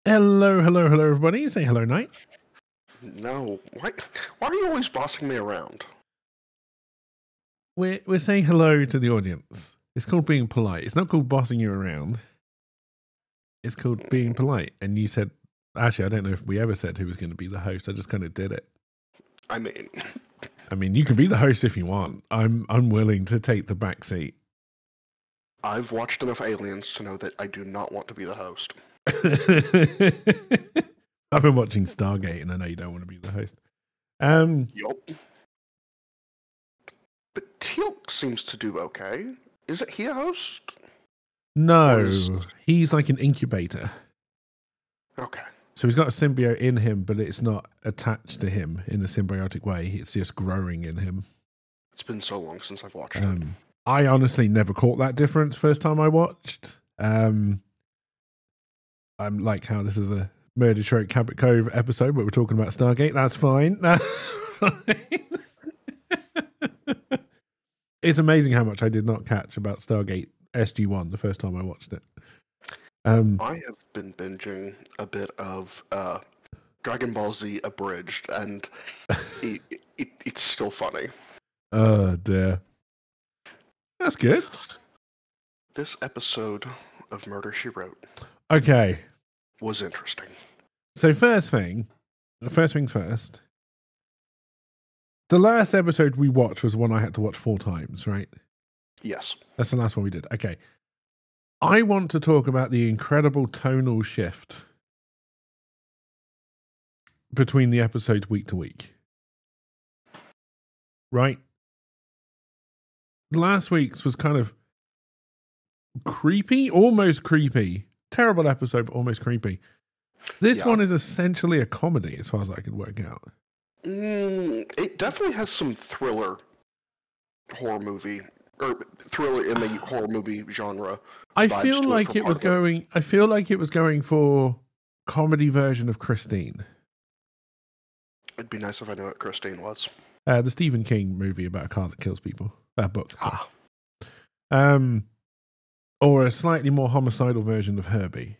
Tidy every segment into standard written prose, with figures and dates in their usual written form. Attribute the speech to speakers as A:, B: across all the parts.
A: Hello, hello, hello, everybody. Say hello, Knight.
B: No. Why are you always bossing me around?
A: We're saying hello to the audience. It's called being polite. It's not called bossing you around. It's called being polite. And you said, actually, I don't know if we ever said who was going to be the host. I just kind of did it.
B: I mean,
A: you can be the host if you want. I'm unwilling to take the back seat.
B: I've watched enough Aliens to know that I do not want to be the host.
A: I've been watching Stargate, and I know you don't want to be the host.
B: Yup. But Teal'c seems to do okay. Isn't he a host?
A: No, he's like an incubator.
B: Okay.
A: So he's got a symbiote in him, but it's not attached to him in a symbiotic way. It's just growing in him.
B: It's been so long since I've watched it.
A: I honestly never caught that difference first time I watched. I'm like how this is a Murder Stroke Cabot Cove episode, but we're talking about Stargate. That's fine. That's fine. It's amazing how much I did not catch about Stargate SG-1 the first time I watched it.
B: I have been binging a bit of Dragon Ball Z Abridged, and it's still funny.
A: Oh, dear. That's good.
B: This episode of Murder, She Wrote was interesting.
A: So first things first. The last episode we watched was one I had to watch 4 times, right?
B: Yes.
A: That's the last one we did. Okay. I want to talk about the incredible tonal shift between the episodes week to week. Right? Last week's was kind of creepy, almost creepy. Terrible episode, but almost creepy. This one is essentially a comedy, as far as I could work out.
B: It definitely has some thriller horror movie, or thriller in the horror movie genre.
A: I feel like it was going for comedy version of Christine.
B: It'd be nice if I knew what Christine was.
A: The Stephen King movie about a car that kills people. Book. So. Or a slightly more homicidal version of Herbie.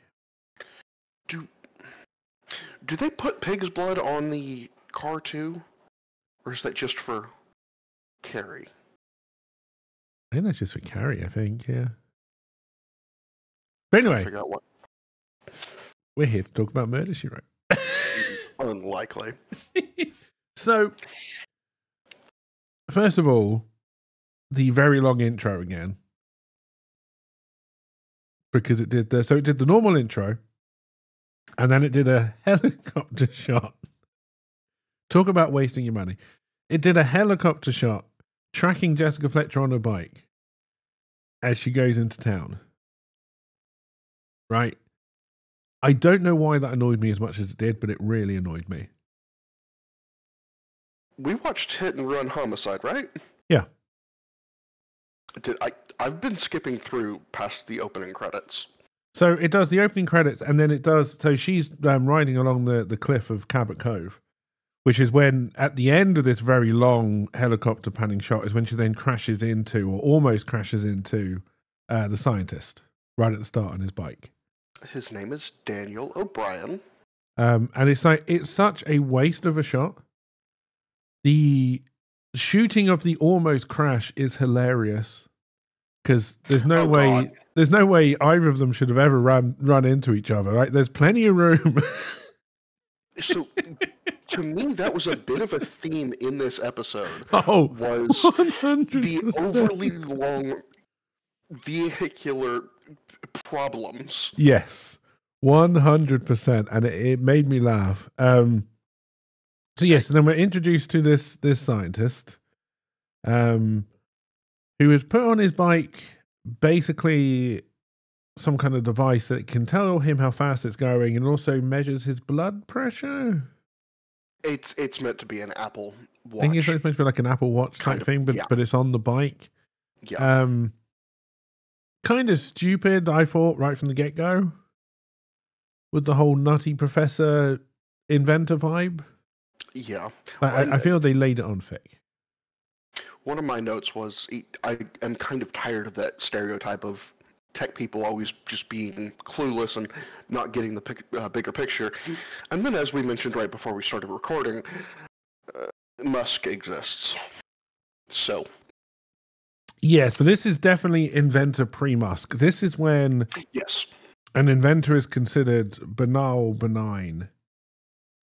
B: Do they put pig's blood on the car too? Or is that just for Carrie?
A: I think that's just for Carrie, yeah. But anyway, we're here to talk about Murder, She Wrote.
B: Unlikely.
A: So, first of all, the very long intro again. Because it did the normal intro, and then it did a helicopter shot. Talk about wasting your money. It did a helicopter shot tracking Jessica Fletcher on her bike as she goes into town. Right? I don't know why that annoyed me as much as it did, but it really annoyed me.
B: We watched Hit and Run Homicide, right?
A: Yeah.
B: I've been skipping through past the opening credits.
A: So it does the opening credits, and then it does. So she's riding along the cliff of Cabot Cove, which is when, at the end of this very long helicopter panning shot, is when she then crashes into, or almost crashes into, the scientist right at the start on his bike.
B: His name is Daniel O'Brien.
A: And it's such a waste of a shot. The shooting of the almost crash is hilarious because there's no way either of them should have ever run into each other. Right? There's plenty of room.
B: So, to me, that was a bit of a theme in this episode.
A: Was 100%.
B: The overly long vehicular problems.
A: Yes, 100%, and it made me laugh. So yes, and then we're introduced to this scientist, who has put on his bike basically some kind of device that can tell him how fast it's going and also measures his blood pressure.
B: It's meant to be an Apple Watch.
A: I think it's meant to be like an Apple Watch type thing, but it's on the bike.
B: Yeah.
A: Kind of stupid, I thought, right from the get-go, with the whole nutty professor inventor vibe.
B: Yeah.
A: I feel they laid it on thick.
B: One of my notes was, I am kind of tired of that stereotype of tech people always just being clueless and not getting the bigger picture. And then, as we mentioned right before we started recording, Musk exists. So.
A: Yes, but this is definitely inventor pre-Musk. This is when an inventor is considered banal, benign,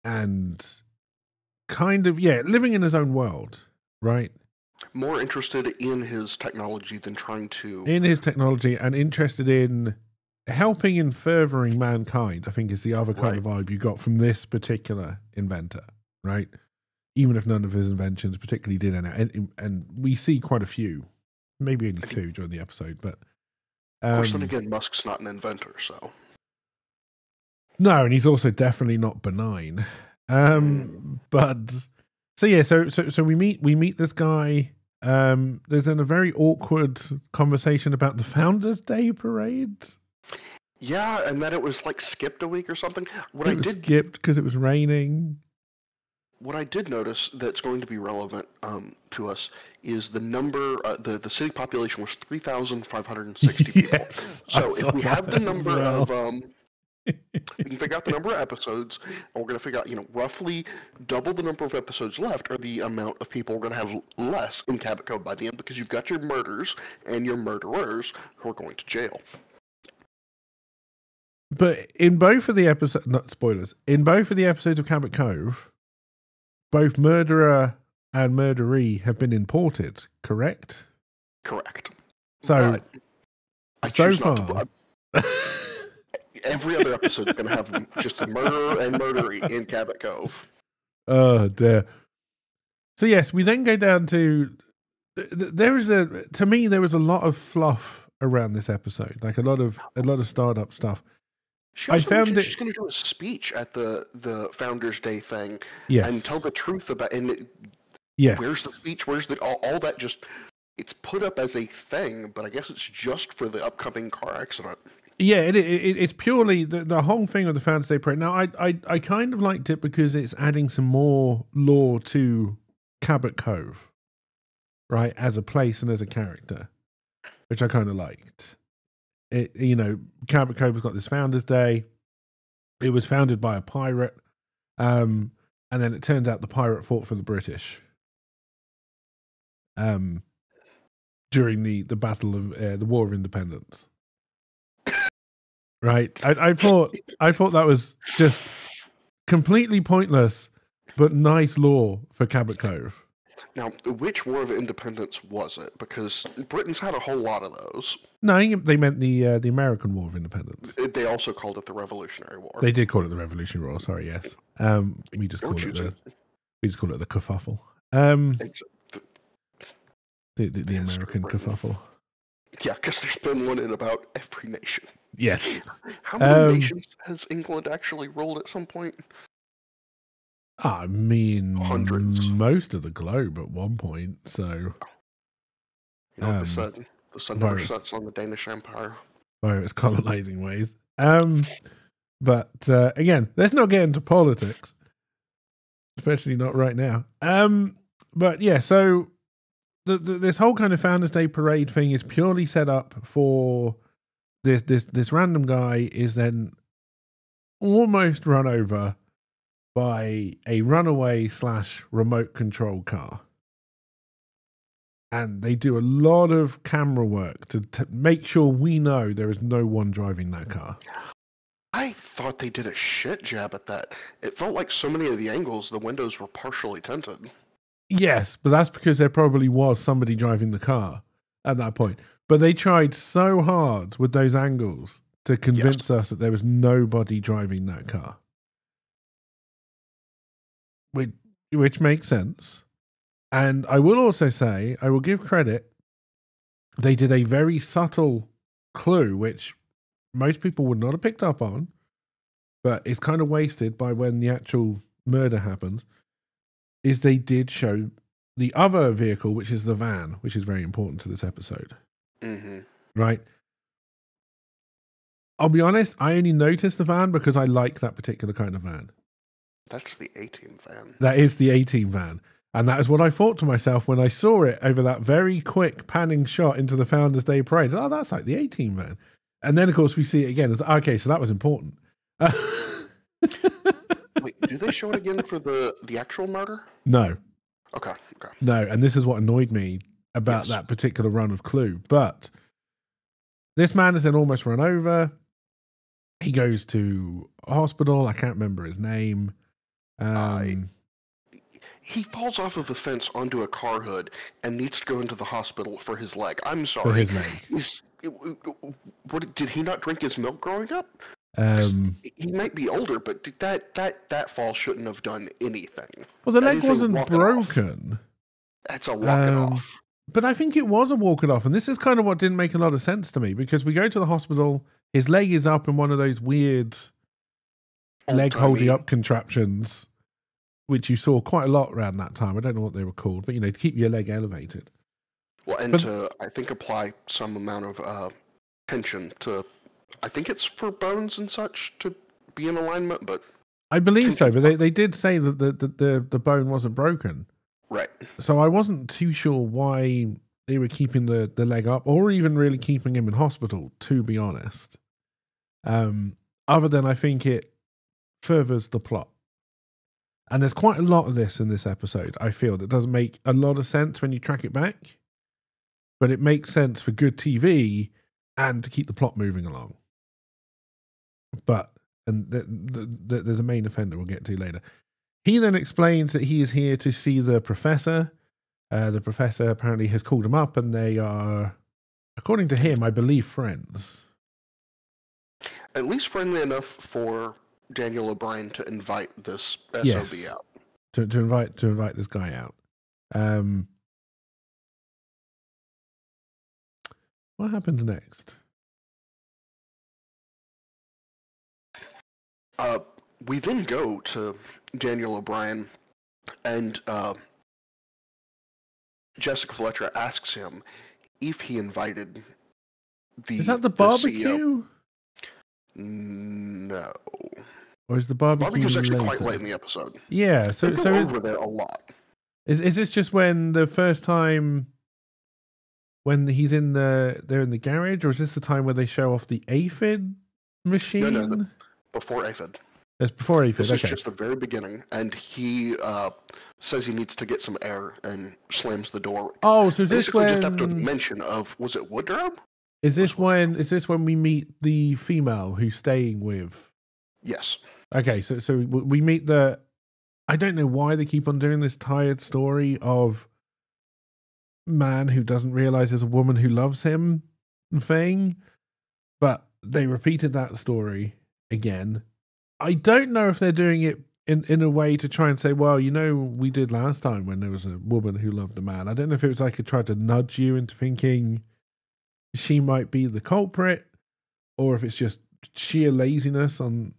A: and kind of, living in his own world, right?
B: More interested in his technology than trying to...
A: In his technology and interested in helping and furthering mankind, I think is the other kind of vibe you got from this particular inventor, right? Even if none of his inventions particularly did any. And we see quite a few. Maybe only two during the episode, but...
B: of course, then again, Musk's not an inventor, so...
A: No, and he's also definitely not benign. But... So we meet this guy. There's a very awkward conversation about the Founders Day parade.
B: Yeah, and that it was like skipped a week or something.
A: It was skipped because it was raining.
B: What I did notice that's going to be relevant to us is the number. The city population was 3,560 people.
A: Yes,
B: so if we have the number of we can figure out the number of episodes, and we're going to figure out, roughly double the number of episodes left, or the amount of people we're going to have less in Cabot Cove by the end, because you've got your murders and your murderers who are going to jail.
A: But in both of the episodes, not spoilers, in both of the episodes of Cabot Cove, both murderer and murderee have been imported, correct?
B: Correct.
A: So far...
B: Every other episode is going to have just a murderer and murderee in Cabot Cove.
A: Oh, dear. So, yes, we then go down to... To me, there was a lot of fluff around this episode. Like a lot of startup stuff.
B: She's going to do a speech at the Founders Day thing.
A: Yes.
B: And tell the truth about...
A: Yes.
B: Where's the speech? Where's all that just... It's put up as a thing, but I guess it's just for the upcoming car accident.
A: Yeah, it's purely the whole thing of the Founders Day parade. Now, I kind of liked it because it's adding some more lore to Cabot Cove, right, as a place and as a character, which I kind of liked. Cabot Cove has got this Founders Day. It was founded by a pirate, and then it turns out the pirate fought for the British during the Battle of the War of Independence. Right, I thought that was just completely pointless, but nice lore for Cabot Cove.
B: Now, which War of Independence was it? Because Britain's had a whole lot of those.
A: No, they meant the American War of Independence.
B: They also called it the Revolutionary War.
A: They did call it the Revolutionary War. Sorry, yes. We just call it the kerfuffle. The American kerfuffle.
B: Yeah, because there's been one in about every nation.
A: Yes.
B: How many nations has England actually ruled at some point?
A: I mean,
B: hundreds.
A: Most of the globe at one point. So,
B: the sun never sets on the Danish Empire.
A: Virus colonizing ways. But again, let's not get into politics, especially not right now. But yeah, so this whole kind of Founders Day parade thing is purely set up for this random guy is then almost run over by a runaway / remote control car. And they do a lot of camera work to make sure we know there is no one driving that car.
B: I thought they did a shit job at that. It felt like so many of the angles, the windows were partially tinted.
A: Yes, but that's because there probably was somebody driving the car at that point. But they tried so hard with those angles to convince us that there was nobody driving that car. Which makes sense. And I will also say, I will give credit, they did a very subtle clue, which most people would not have picked up on, but it's kind of wasted by when the actual murder happens, is they did show the other vehicle, which is the van, which is very important to this episode.
B: Mm-hmm.
A: Right? I'll be honest, I only noticed the van because I like that particular kind of van.
B: That's the A-Team van.
A: That is the A-Team van. And that is what I thought to myself when I saw it over that very quick panning shot into the Founders Day parade. Oh, that's like the A-Team van. And then, of course, we see it again. It's like, okay, so that was important.
B: Wait, do they show it again for the actual murder?
A: No.
B: Okay.
A: No, and this is what annoyed me about that particular run of Clue. But this man is then almost run over. He goes to a hospital. I can't remember his name.
B: He falls off of the fence onto a car hood and needs to go into the hospital for his leg. I'm sorry.
A: For his leg.
B: What did he not drink his milk growing up? He might be older, but that fall shouldn't have done anything.
A: Well, the leg wasn't broken.
B: That's a walk it off.
A: But I think it was a walk it off, and this is kind of what didn't make a lot of sense to me, because we go to the hospital, his leg is up in one of those weird leg holding up contraptions, which you saw quite a lot around that time. I don't know what they were called, but to keep your leg elevated.
B: Well, and to, I think, apply some amount of tension to, I think it's for bones and such to be in alignment, but
A: I believe so. But they did say that the bone wasn't broken,
B: right?
A: So I wasn't too sure why they were keeping the leg up, or even really keeping him in hospital, to be honest. Other than I think it furthers the plot. And there's quite a lot of this in this episode, I feel, that doesn't make a lot of sense when you track it back. But it makes sense for good TV and to keep the plot moving along. But, and there's a main offender we'll get to later. He then explains that he is here to see the professor. The professor apparently has called him up, and they are, according to him, I believe, friends.
B: At least friendly enough for Daniel O'Brien to invite this SOB out.
A: To invite this guy out. What happens next?
B: We then go to Daniel O'Brien, and Jessica Fletcher asks him if he invited the.
A: Is that the barbecue?
B: No.
A: Or is the barbecue's
B: actually quite late in the episode?
A: Yeah, so
B: over there a lot.
A: Is this just when the first time when they're in the garage, or is this the time where they show off the aphid machine?
B: No, before aphid.
A: It's before aphid.
B: This is just the very beginning, and he says he needs to get some air and slams the door.
A: Oh, so is this when
B: just after the mention of, was it Woodrow?
A: Is this when we meet the female who's staying with?
B: Yes.
A: Okay, so we meet the. I don't know why they keep on doing this tired story of man who doesn't realize there's a woman who loves him thing, but they repeated that story again. I don't know if they're doing it in a way to try and say, well, we did last time when there was a woman who loved a man. I don't know if it was like it tried to nudge you into thinking she might be the culprit, or if it's just sheer laziness on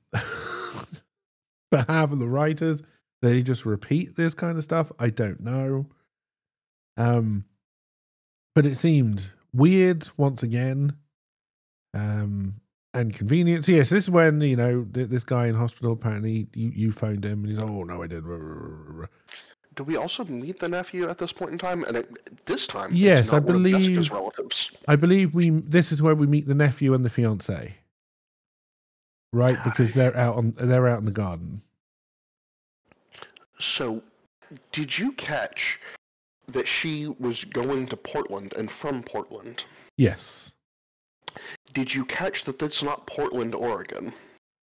A: behalf of the writers. They just repeat this kind of stuff. I don't know. But it seemed weird once again. And convenient. So yes, this is when, this guy in hospital, apparently you phoned him and he's, oh no, I did.
B: Do we also meet the nephew at this point in time? And this time,
A: yes,
B: it's not
A: I
B: one of
A: believe
B: Jessica's relatives.
A: I believe this is where we meet the nephew and the fiance. Right? Because they're out in the garden. So,
B: did you catch that she was going to Portland and from Portland?
A: Yes.
B: Did you catch that that's not Portland, Oregon?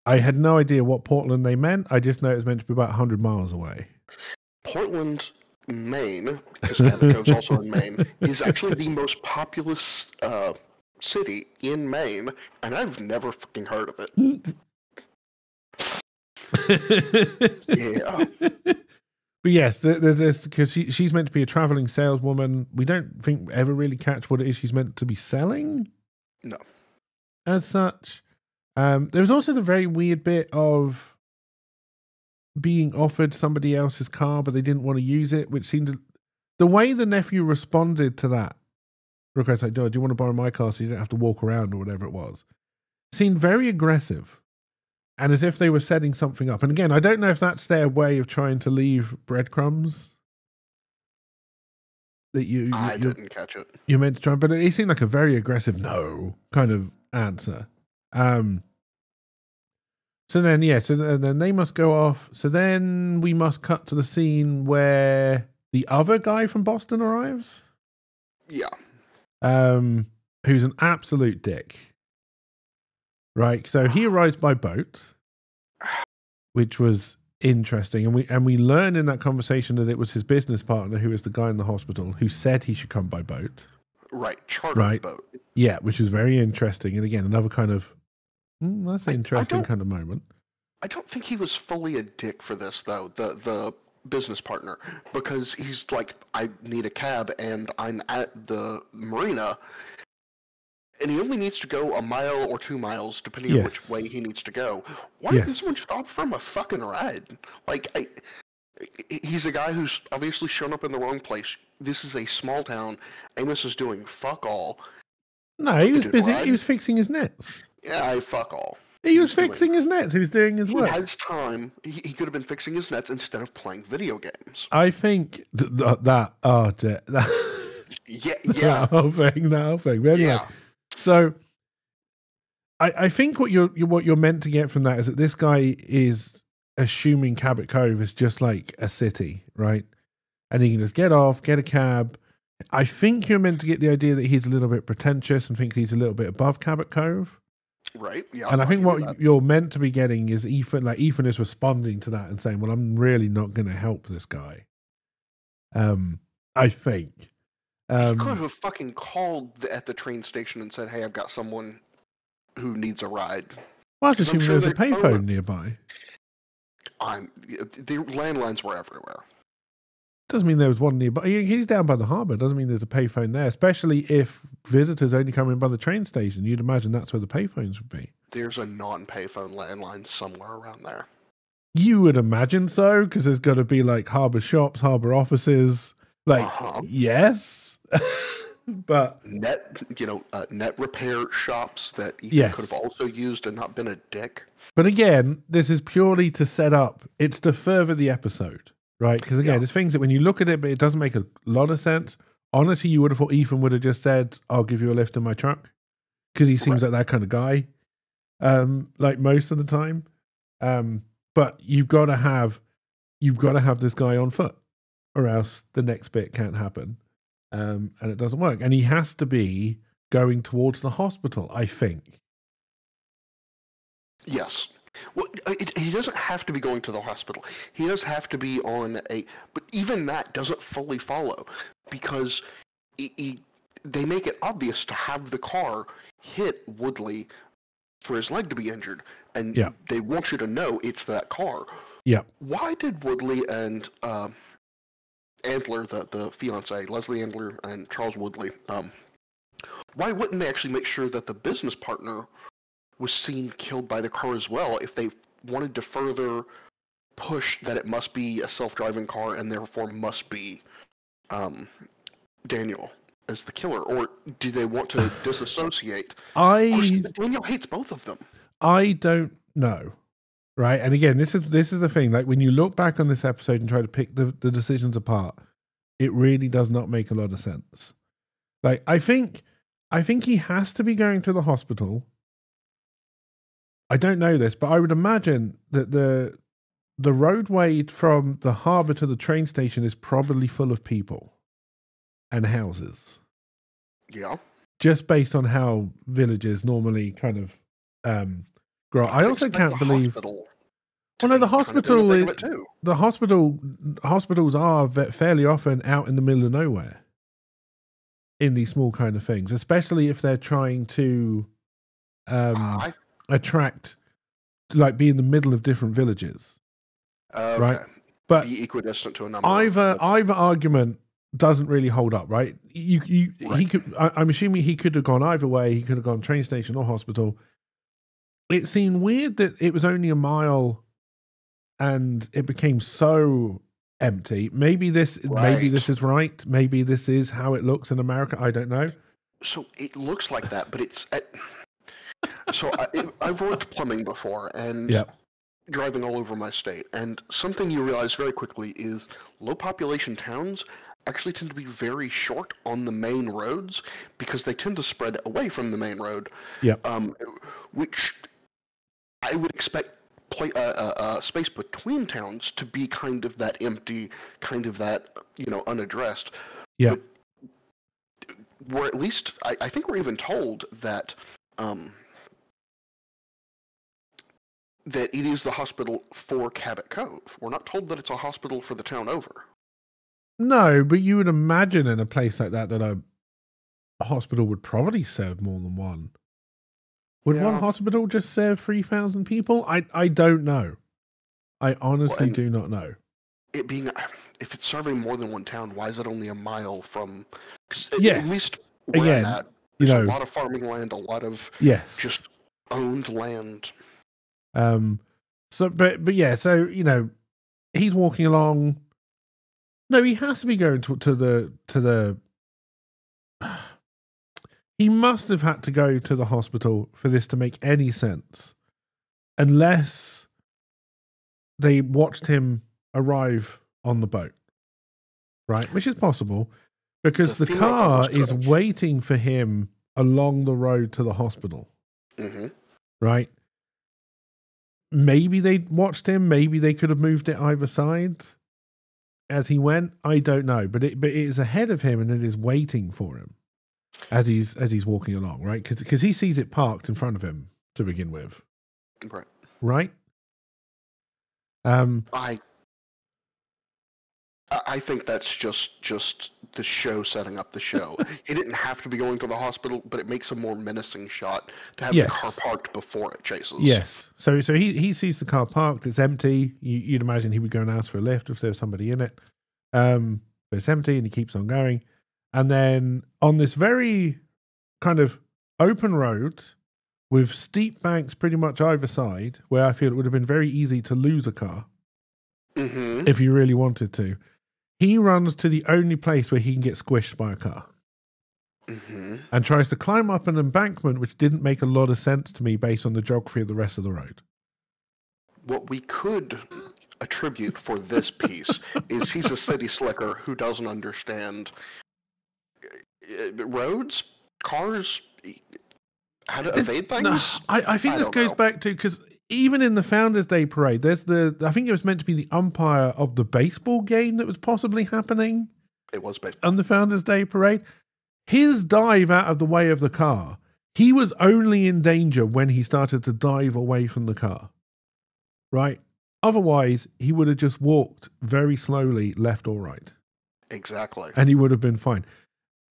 A: I had no idea what Portland they meant. I just know it was meant to be about 100 miles away.
B: Portland, Maine, because Cabot Cove's also in Maine, is actually the most populous city in Maine, and I've never fucking heard of it. Yeah.
A: But yes, there's this, because she's meant to be a traveling saleswoman. We don't think we ever really catch what it is she's meant to be selling.
B: No.
A: As such. There was also the very weird bit of being offered somebody else's car, but they didn't want to use it, which seemed the way the nephew responded to that request, like, do you want to borrow my car so you don't have to walk around or whatever it was, seemed very aggressive. And as if they were setting something up. And again, I don't know if that's their way of trying to leave breadcrumbs. That I
B: didn't catch it.
A: You're meant to try, but it seemed like a very aggressive no kind of answer. So then, then they must go off. So then we must cut to the scene where the other guy from Boston arrives.
B: Yeah.
A: Who's an absolute dick. Right. So he arrives by boat, which was interesting. And we learn in that conversation that it was his business partner, who was the guy in the hospital, who said he should come by boat.
B: Right. Chartered boat.
A: Yeah, which is very interesting. And again, another kind of, that's an interesting kind of moment.
B: I don't think he was fully a dick for this, though, the business partner, because he's like, I need a cab, and I'm at the marina, and he only needs to go a mile or 2 miles, depending on which way he needs to go. Why doesn't someone just offer him a fucking ride? Like, he's a guy who's obviously shown up in the wrong place. This is a small town. Amos is doing fuck all.
A: No, he was busy. He was fixing his nets.
B: Yeah, fuck all.
A: He was fixing his nets. He was doing his work.
B: He had his time. He could have been fixing his nets instead of playing video games.
A: I think that whole thing. But anyway,
B: yeah.
A: So I think what you're meant to get from that is that this guy is assuming Cabot Cove is just like a city, right? And he can just get off, get a cab. I think you're meant to get the idea that he's a little bit pretentious and think he's a little bit above Cabot Cove.
B: Right. Yeah.
A: And I think what you're meant to be getting is Ethan. Like Ethan is responding to that and saying, "Well, I'm really not going to help this guy." I think
B: he could have fucking called at the train station and said, "Hey, I've got someone who needs a ride."
A: Well, I was assuming there was a payphone nearby.
B: The landlines were everywhere.
A: Doesn't mean there was one nearby. He's down by the harbour. Doesn't mean there's a payphone there, especially if visitors only come in by the train station. You'd imagine that's where the payphones would be.
B: There's a non-payphone landline somewhere around there.
A: You would imagine so, because there's got to be like harbour shops, harbour offices. Like, yes. But
B: net repair shops that you could have also used and not been a dick.
A: But again, this is purely to set up. It's to further the episode. Right, because again, there's things that when you look at it, but it doesn't make a lot of sense. Honestly, you would have thought Ethan would have just said, "I'll give you a lift in my truck," because he seems like that kind of guy, like most of the time. But you've got to have this guy on foot, or else the next bit can't happen, and it doesn't work. And he has to be going towards the hospital, I think.
B: Yes. Well, he doesn't have to be going to the hospital. He does have to be on but even that doesn't fully follow, because they make it obvious to have the car hit Woodley for his leg to be injured, and they want you to know it's that car.
A: Yeah.
B: Why did Woodley and Antler, the fiance, Leslie Antler and Charles Woodley, why wouldn't they actually make sure that the business partner was seen killed by the car as well, if they wanted to further push that it must be a self-driving car and therefore must be Daniel as the killer? Or do they want to disassociate? Daniel hates both of them.
A: I don't know. Right? And again, this is the thing. Like, when you look back on this episode and try to pick the decisions apart, it really does not make a lot of sense. Like, I think he has to be going to the hospital. I don't know this, but I would imagine that the roadway from the harbour to the train station is probably full of people and houses.
B: Yeah.
A: Just based on how villages normally kind of grow. I also can't believe. Well, no, the hospitals are fairly often out in the middle of nowhere in these small kind of things, especially if they're trying to attract, like, be in the middle of different villages, right? But
B: be equidistant to a number.
A: Either argument doesn't really hold up, right? He could. I'm assuming he could have gone either way. He could have gone train station or hospital. It seemed weird that it was only a mile, and it became so empty. Maybe this is right. Maybe this is how it looks in America. I don't know.
B: So it looks like that, but it's. So I've worked plumbing before, and driving all over my state, and something you realize very quickly is low population towns actually tend to be very short on the main roads because they tend to spread away from the main road.
A: Yeah.
B: Which I would expect space between towns to be kind of that empty, kind of that unaddressed.
A: Yeah.
B: But we're at least I think we're even told that that it is the hospital for Cabot Cove. We're not told that it's a hospital for the town over.
A: No, but you would imagine in a place like that a hospital would probably serve more than one. Would one hospital just serve 3,000 people? I don't know. I honestly do not know.
B: It being, if it's serving more than one town, why is it only a mile from?
A: Yes.
B: At least where I'm at, there's a lot of farming land, a lot of just owned land.
A: So, but yeah, so he's walking along. No, he has to be going to the. He must have had to go to the hospital for this to make any sense, unless they watched him arrive on the boat, right? Which is possible, because the car is waiting for him along the road to the hospital, right? Maybe they watched him. Maybe they could have moved it either side as he went. I don't know, but it is ahead of him and it is waiting for him as he's walking along, right? Because he sees it parked in front of him to begin with, right?
B: I think that's just the show setting up the show. He didn't have to be going to the hospital, but it makes a more menacing shot to have the car parked before it chases.
A: Yes. So he sees the car parked. It's empty. You'd imagine he would go and ask for a lift if there was somebody in it. But it's empty, and he keeps on going. And then on this very kind of open road with steep banks pretty much either side, where I feel it would have been very easy to lose a car if you really wanted to, he runs to the only place where he can get squished by a car and tries to climb up an embankment, which didn't make a lot of sense to me based on the geography of the rest of the road.
B: What we could attribute for this piece is he's a city slicker who doesn't understand roads, cars, how to evade things.
A: No, I think this goes back to, because even in the Founders Day parade, there's I think it was meant to be the umpire of the baseball game that was possibly happening.
B: It was baseball.
A: On the Founders Day parade. His dive out of the way of the car, he was only in danger when he started to dive away from the car. Right? Otherwise, he would have just walked very slowly left or right.
B: Exactly.
A: And he would have been fine.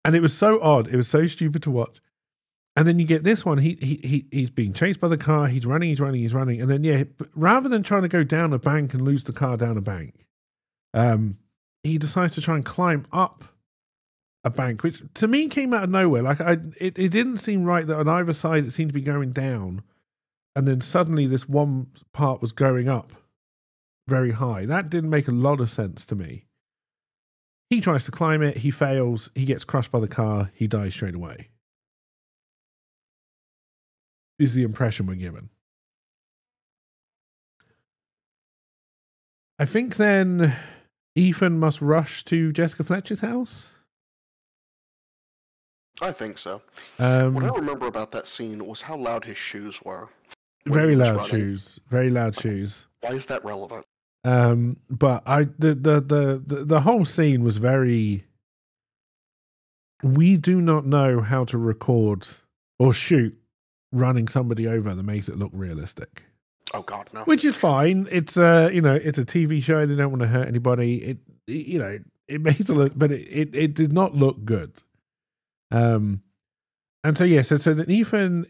A: And it was so odd. It was so stupid to watch. And then you get this one. He's being chased by the car. He's running. And then, rather than trying to go down a bank and lose the car down a bank, he decides to try and climb up a bank, which to me came out of nowhere. Like it didn't seem right that on either side it seemed to be going down. And then suddenly this one part was going up very high. That didn't make a lot of sense to me. He tries to climb it. He fails. He gets crushed by the car. He dies straight away. Is the impression we're given. I think then Ethan must rush to Jessica Fletcher's house.
B: I think so. What I remember about that scene was how loud his shoes were.
A: Very loud shoes. Very loud shoes.
B: Why is that relevant?
A: But the whole scene was very. We do not know how to record or shoot running somebody over that makes it look realistic.
B: Oh God, no.
A: Which is fine. It's it's a TV show. They don't want to hurt anybody. It makes it look, but it did not look good. And so then Ethan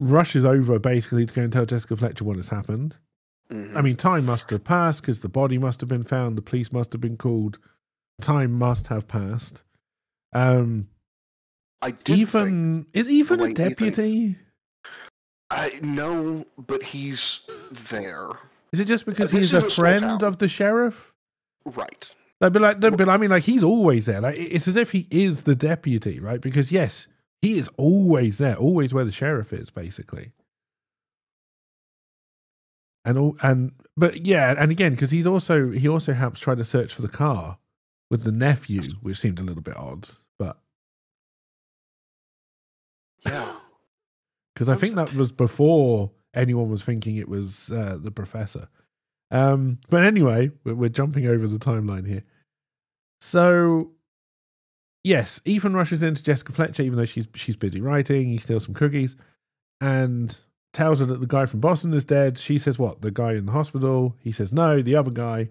A: rushes over basically to go and tell Jessica Fletcher what has happened. I mean, time must have passed because the body must have been found. The police must have been called. Time must have passed. Is Ethan a deputy?
B: No, but he's there.
A: Is it just because he's a friend of the sheriff?
B: Right.
A: But I mean, like, he's always there. Like, it's as if he is the deputy, right? Because yes, he is always there, always where the sheriff is, basically. And again, because he also helps try to search for the car with the nephew, which seemed a little bit odd, but
B: Yeah.
A: because I think that was before anyone was thinking it was the professor. But anyway, we're jumping over the timeline here. So, yes, Ethan rushes into Jessica Fletcher, even though she's busy writing. He steals some cookies and tells her that the guy from Boston is dead. She says, what, the guy in the hospital? He says, no, the other guy.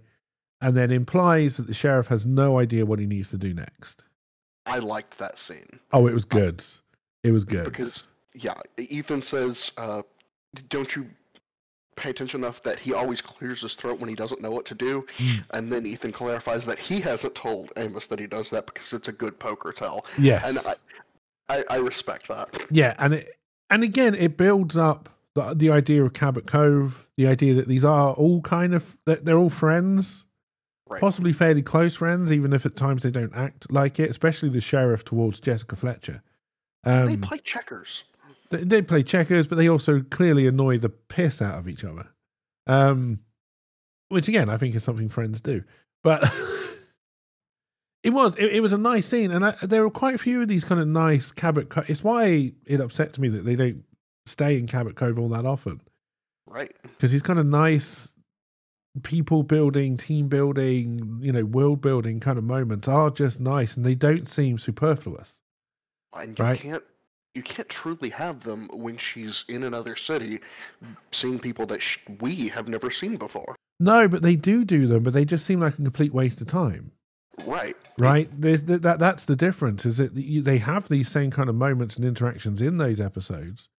A: And then implies that the sheriff has no idea what he needs to do next.
B: I liked that scene.
A: Oh, it was good. It was good.
B: Because, yeah, Ethan says, don't you pay attention enough that he always clears his throat when he doesn't know what to do? And then Ethan clarifies that he hasn't told Amos that he does that because it's a good poker tell.
A: Yes.
B: And I respect that.
A: Yeah, and again, it builds up the idea of Cabot Cove, the idea that these are all kind of, they're all friends. Right. Possibly fairly close friends, even if at times they don't act like it, especially the sheriff towards Jessica Fletcher.
B: They play checkers.
A: They play checkers, but they also clearly annoy the piss out of each other. Which, again, I think is something friends do. But it was a nice scene, and there were quite a few of these kind of nice Cabot Cove. It's why it upsets me that they don't stay in Cabot Cove all that often.
B: Right.
A: Because these kind of nice people building, team building, world building kind of moments are just nice, and they don't seem superfluous.
B: And you can't truly have them when she's in another city, seeing people that we have never seen before.
A: No, but they do them, but they just seem like a complete waste of time.
B: Right.
A: That's the difference. Is that they have these same kind of moments and interactions in those episodes,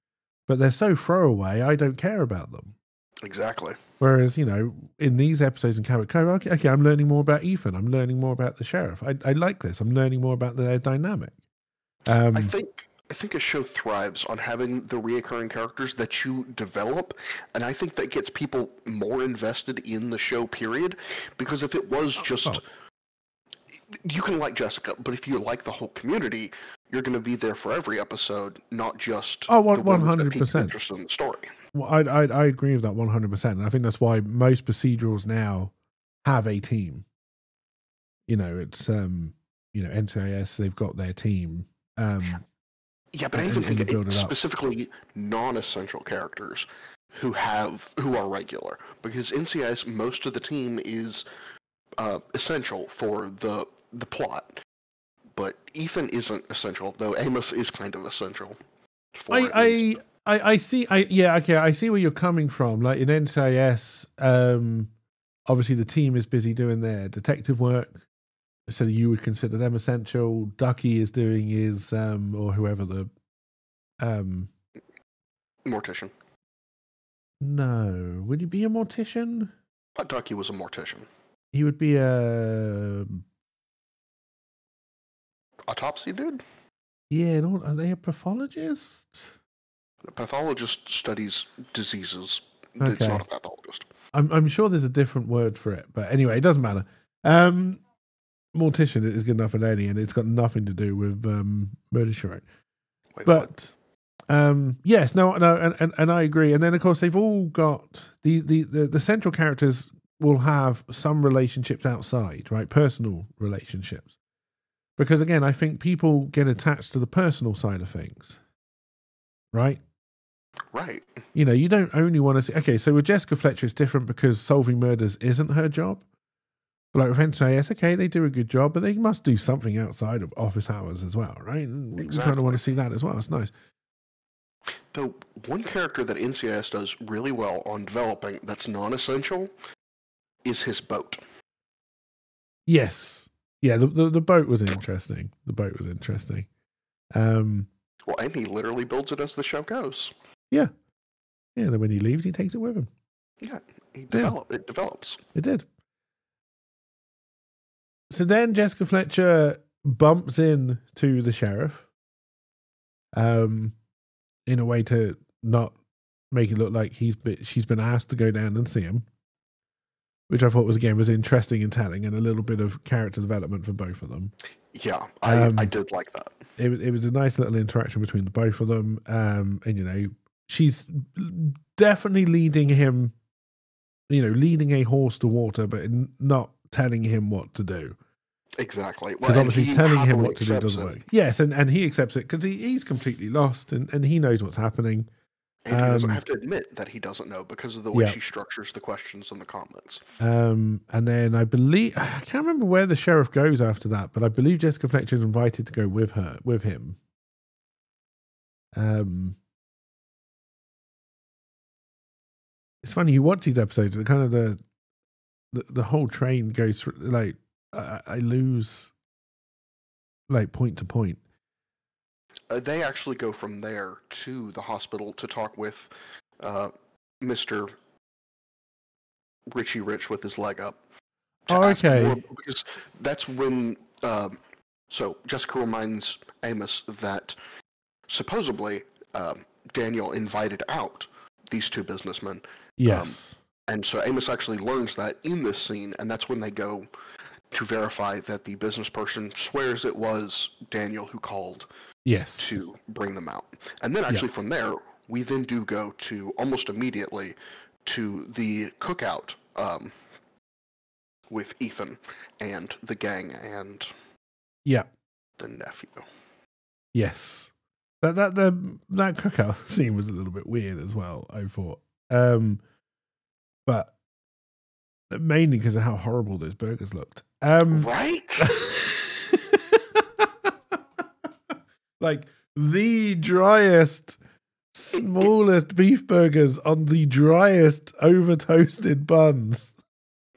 A: but they're so throwaway. I don't care about them.
B: Exactly.
A: Whereas, in these episodes in Cabot Cove, okay, I'm learning more about Ethan. I'm learning more about the sheriff. I like this. I'm learning more about their dynamic.
B: I think a show thrives on having the reoccurring characters that you develop, and I think that gets people more invested in the show, period. Because if it was just... You can like Jessica, but if you like the whole community, you're going to be there for every episode, not just
A: the 100%
B: interest in the story.
A: Well, I agree with that 100%. And I think that's why most procedurals now have a team. It's NCIS, they've got their team.
B: Yeah, but I even think it's specifically non-essential characters who are regular, because NCIS, most of the team is essential for the plot, but Ethan isn't essential, though Amos is kind of essential.
A: I see. I see where you're coming from. Like in NCIS, obviously the team is busy doing their detective work, so you would consider them essential. Ducky is doing his, or whoever the,
B: mortician.
A: No, would he be a mortician?
B: Ducky was a mortician.
A: He would be a
B: autopsy dude.
A: Yeah, are they a pathologist?
B: A pathologist studies diseases.
A: Okay.
B: It's not a pathologist.
A: I'm sure there's a different word for it, but anyway, it doesn't matter. Mortician is good enough for any, and it's got nothing to do with Murder She Wrote. But yes, no, and I agree. And then of course they've all got the central characters will have some relationships outside, right? Personal relationships. Because again, I think people get attached to the personal side of things. Right?
B: Right.
A: You don't only want to see... Okay, so with Jessica Fletcher, it's different because solving murders isn't her job. But like with NCIS, okay, they do a good job, but they must do something outside of office hours as well, right? And we kind of want to see that as well. It's nice.
B: Though one character that NCIS does really well on developing that's non-essential is his boat.
A: Yes. Yeah, the boat was interesting.
B: Well, and he literally builds it as the show goes.
A: Yeah. Yeah, then when he leaves, he takes it with him.
B: Yeah, it develops.
A: It did. So then Jessica Fletcher bumps in to the sheriff in a way to not make it look like she's been asked to go down and see him, which I thought was interesting and telling, and a little bit of character development for both of them.
B: Yeah, I did like that.
A: It was a nice little interaction between the both of them, and she's definitely leading him, leading a horse to water, but not telling him what to do.
B: Exactly. Well,
A: Because
B: and
A: obviously
B: he
A: telling him
B: happily
A: what to do
B: accepts
A: doesn't
B: it.
A: work. Yes, and he accepts it because he's completely lost and he knows what's happening.
B: And he doesn't have to admit that he doesn't know because of the way
A: Yeah.
B: she structures the questions in the comments.
A: And then I can't remember where the sheriff goes after that, but I believe Jessica Fletcher is invited to go with him. It's funny, you watch these episodes, the kind of the whole train goes through, like, I lose, like, point to point.
B: They actually go from there to the hospital to talk with Mr. Richie Rich with his leg up.
A: Okay.
B: Because that's when. So Jessica reminds Amos that supposedly Daniel invited out these two businessmen.
A: Yes.
B: And so Amos actually learns that in this scene, and that's when they go to verify that the business person swears it was Daniel who called.
A: Yes.
B: To bring them out. And then actually from there, we then do go to almost immediately to the cookout with Ethan and the gang and the nephew.
A: Yes. That cookout scene was a little bit weird as well, I thought. But mainly because of how horrible those burgers looked.
B: Right?
A: Like the driest, smallest beef burgers on the driest, over toasted buns.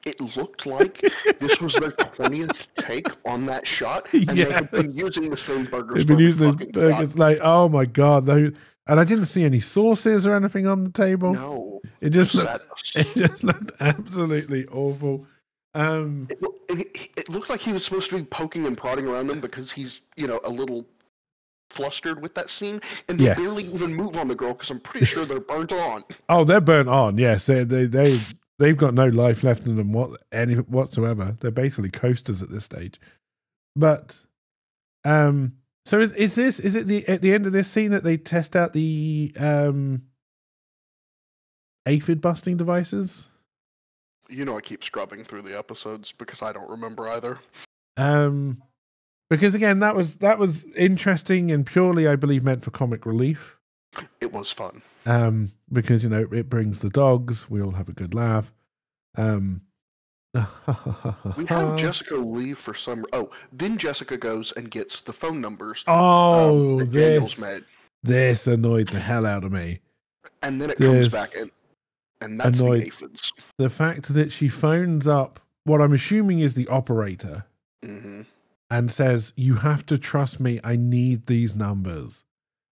B: It looked like this was their 20th take on that shot, and they have been using the same burgers.
A: They've been using those burgers, like, oh my god! And I didn't see any sauces or anything on the table.
B: No,
A: it just looked absolutely awful.
B: It looked like he was supposed to be poking and prodding around them because he's, a little flustered with that scene, and they barely even move on the girl because I'm pretty sure they're burnt on.
A: Oh, they're burnt on. Yes, they've got no life left in them whatsoever. They're basically coasters at this stage. But so is it at the end of this scene that they test out the aphid busting devices?
B: I keep scrubbing through the episodes because I don't remember either.
A: Because again, that was interesting and purely, I believe, meant for comic relief.
B: It was fun.
A: Because it brings the dogs. We all have a good laugh.
B: We have Jessica leave for some. Oh, then Jessica goes and gets the phone numbers.
A: This annoyed the hell out of me.
B: And then it comes back, and that's the aphids.
A: The fact that she phones up what I'm assuming is the operator.
B: Mm-hmm.
A: And says, "You have to trust me. I need these numbers,"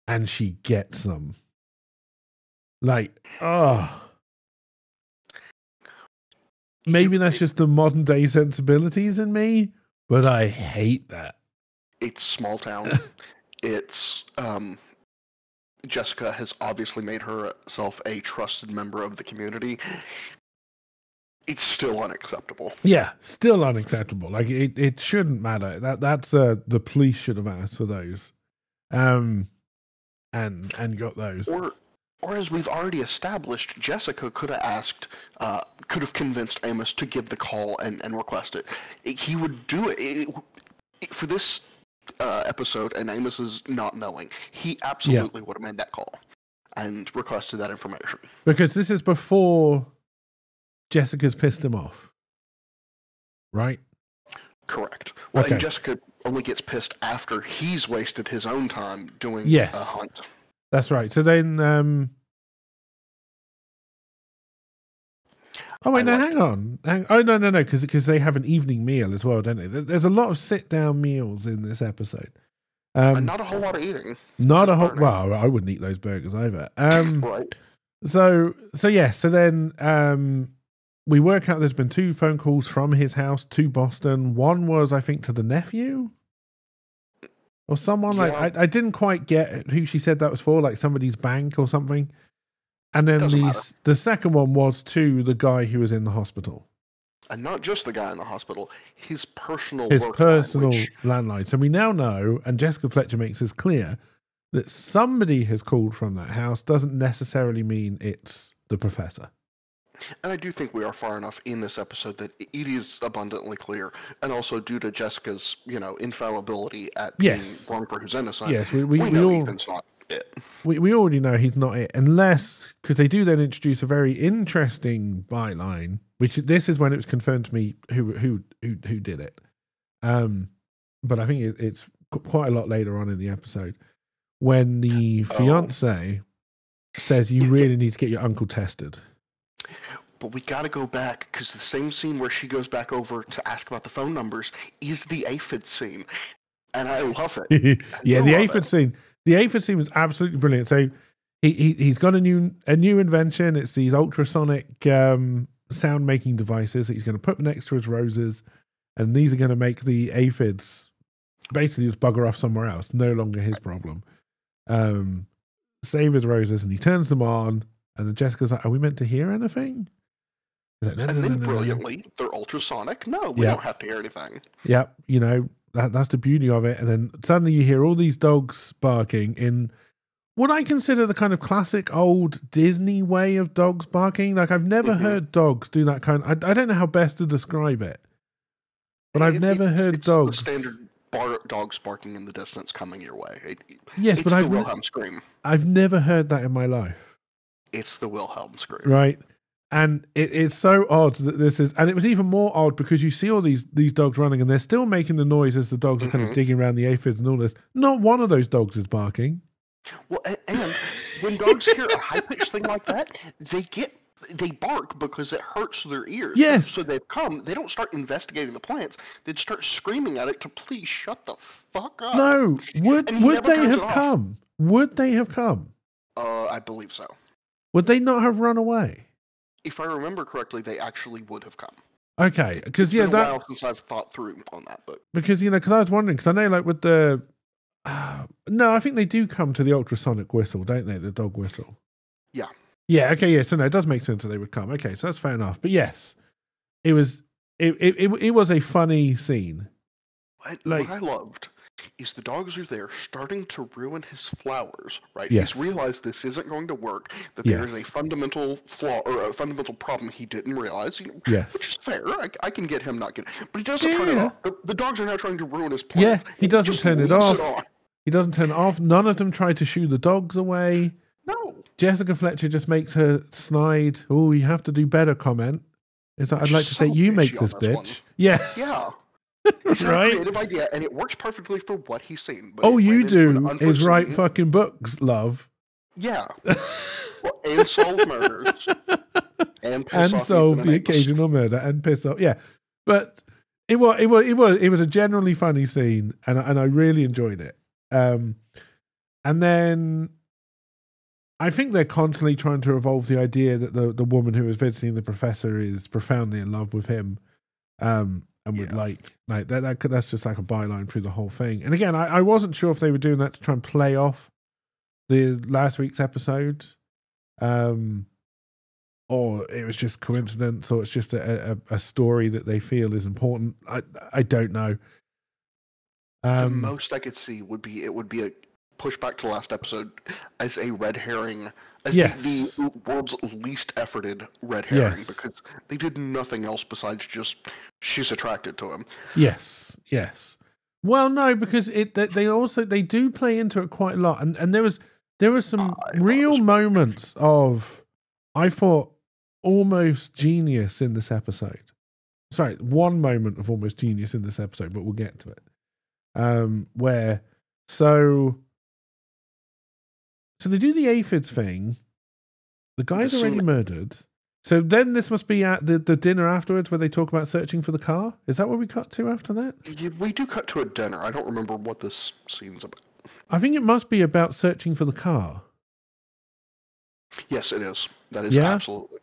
A: and she gets them. Like, maybe that's just the modern day sensibilities in me, but I hate that.
B: It's small town. It's Jessica has obviously made herself a trusted member of the community. It's still unacceptable.
A: Yeah, still unacceptable. Like it shouldn't matter. That's the police should have asked for those, and got those.
B: Or as we've already established, Jessica could have convinced Amos to give the call and request it. He would do it for this episode, and Amos is not knowing. He absolutely would have made that call and requested that information.
A: Because this is before Jessica's pissed him off, right?
B: Correct. Well, and Jessica only gets pissed after he's wasted his own time doing a hunt.
A: That's right. So then, oh wait, hang on. Oh no, because they have an evening meal as well, don't they? There's a lot of sit-down meals in this episode.
B: And not a whole lot of eating.
A: Not a whole. Well, I wouldn't eat those burgers either.
B: Right.
A: So then, we work out there's been 2 phone calls from his house to Boston. One was, I think, to the nephew or someone.
B: Yeah.
A: Like I didn't quite get who she said that was for, like somebody's bank or something. And then the second one was to the guy who was in the hospital.
B: And not just the guy in the hospital, his personal
A: landline. So we now know, and Jessica Fletcher makes this clear, that somebody has called from that house doesn't necessarily mean it's the professor.
B: And I do think we are far enough in this episode that it is abundantly clear, and also due to Jessica's, infallibility at being
A: Yes.
B: wrong for his innocent,
A: Yes,
B: we know Ethan's not it.
A: we already know he's not it, unless, because they do then introduce a very interesting byline, which this is when it was confirmed to me who did it. But I think it's quite a lot later on in the episode when the fiance says you really need to get your uncle tested.
B: But we got to go back, because the same scene where she goes back over to ask about the phone numbers is the aphid scene, and I love it.
A: Yeah, the aphid scene. The aphid scene was absolutely brilliant. So he's got a new invention. It's these ultrasonic sound making devices that he's going to put next to his roses, and these are going to make the aphids basically just bugger off somewhere else. No longer his problem. Save his roses, and he turns them on. And then Jessica's like, "Are we meant to hear anything?" He's like,
B: No. Brilliantly, they're ultrasonic. No, we don't have to hear anything.
A: Yep, that's the beauty of it. And then suddenly you hear all these dogs barking in what I consider the kind of classic old Disney way of dogs barking. Like, I've never heard dogs do that kind of, I don't know how best to describe it, but I've never heard dogs.
B: The standard dogs barking in the distance coming your way.
A: Yes, but
B: the Wilhelm scream.
A: I've never heard that in my life.
B: It's the Wilhelm scream.
A: Right. And it's so odd that this is, and it was even more odd because you see all these dogs running and they're still making the noise as the dogs are kind of digging around the aphids and all this. Not one of those dogs is barking.
B: Well, and when dogs hear a high-pitched thing like that, they bark because it hurts their ears.
A: Yes.
B: So they don't start investigating the plants. They'd start screaming at it to please shut the fuck up.
A: No. Would they have come? Would they have come?
B: I believe so.
A: Would they not have run away?
B: If I remember correctly, they actually would have come.
A: Okay, because
B: it's been a while since I've thought through on that, but
A: because because I was wondering, because I know like with the no, I think they do come to the ultrasonic whistle, don't they? The dog whistle.
B: Yeah.
A: Yeah. Okay. Yeah. So no, it does make sense that they would come. Okay, so that's fair enough. But yes, it was a funny scene.
B: What I loved is the dogs are there starting to ruin his flowers, right?
A: Yes.
B: He's realized this isn't going to work, that there is a fundamental flaw or a fundamental problem he didn't realize,
A: yes.
B: Which is fair. I can get him not getting it. But he doesn't turn it off. The dogs are now trying to ruin his plans.
A: Yeah, he doesn't turn it off. He doesn't turn it off. None of them try to shoo the dogs away.
B: No.
A: Jessica Fletcher just makes her snide, "Oh, you have to do better" comment. It's like, I'd like to say, you make this bitch. One. Yes.
B: Yeah. It's right? A creative idea, and it works perfectly for what he's seen.
A: But you do is write fucking books, love.
B: Yeah. Well, and solve murders.
A: And solve the occasional murder and piss off. Yeah. But it was a generally funny scene, and I really enjoyed it. And then I think they're constantly trying to evolve the idea that the woman who was visiting the professor is profoundly in love with him. And would like that's just like a byline through the whole thing. And again, I wasn't sure if they were doing that to try and play off the last week's episode, or it was just coincidence, or it's just a story that they feel is important. I don't know.
B: The most I could see would be a pushback to last episode as a red herring, as the world's least efforted red herring, because they did nothing else besides just she's attracted to him. Yes.
A: Well, no, because they do play into it quite a lot, and there were some real moments of, I thought, almost genius in this episode. Sorry, one moment of almost genius in this episode, but we'll get to it. Where so they do the aphids thing. The guy's already murdered. So then this must be at the dinner afterwards where they talk about searching for the car? Is that what we cut to after that?
B: We do cut to a dinner. I don't remember what this scene's about.
A: I think it must be about searching for the car.
B: Yes, it is. That is absolutely.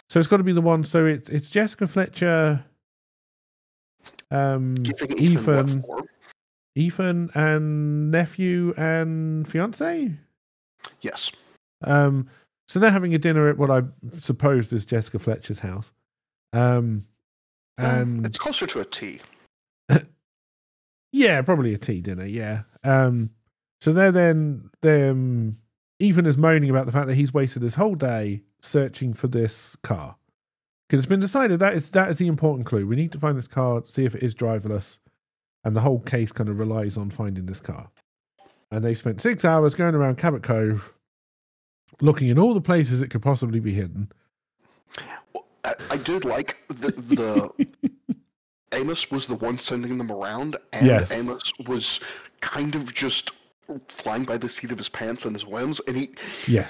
A: So it's got to be the one. So it's Jessica Fletcher, Ethan and nephew and fiance?
B: Yes.
A: So they're having a dinner at what I suppose is Jessica Fletcher's house. And
B: it's closer to a tea.
A: Yeah, probably a tea dinner, yeah. So Ethan is moaning about the fact that he's wasted his whole day searching for this car. Because it's been decided that is the important clue. We need to find this car, see if it is driverless, and the whole case kind of relies on finding this car. And they spent 6 hours going around Cabot Cove, looking in all the places it could possibly be hidden.
B: I did like the Amos was the one sending them around, and
A: Yes.
B: Amos was kind of just flying by the seat of his pants and his whims, and he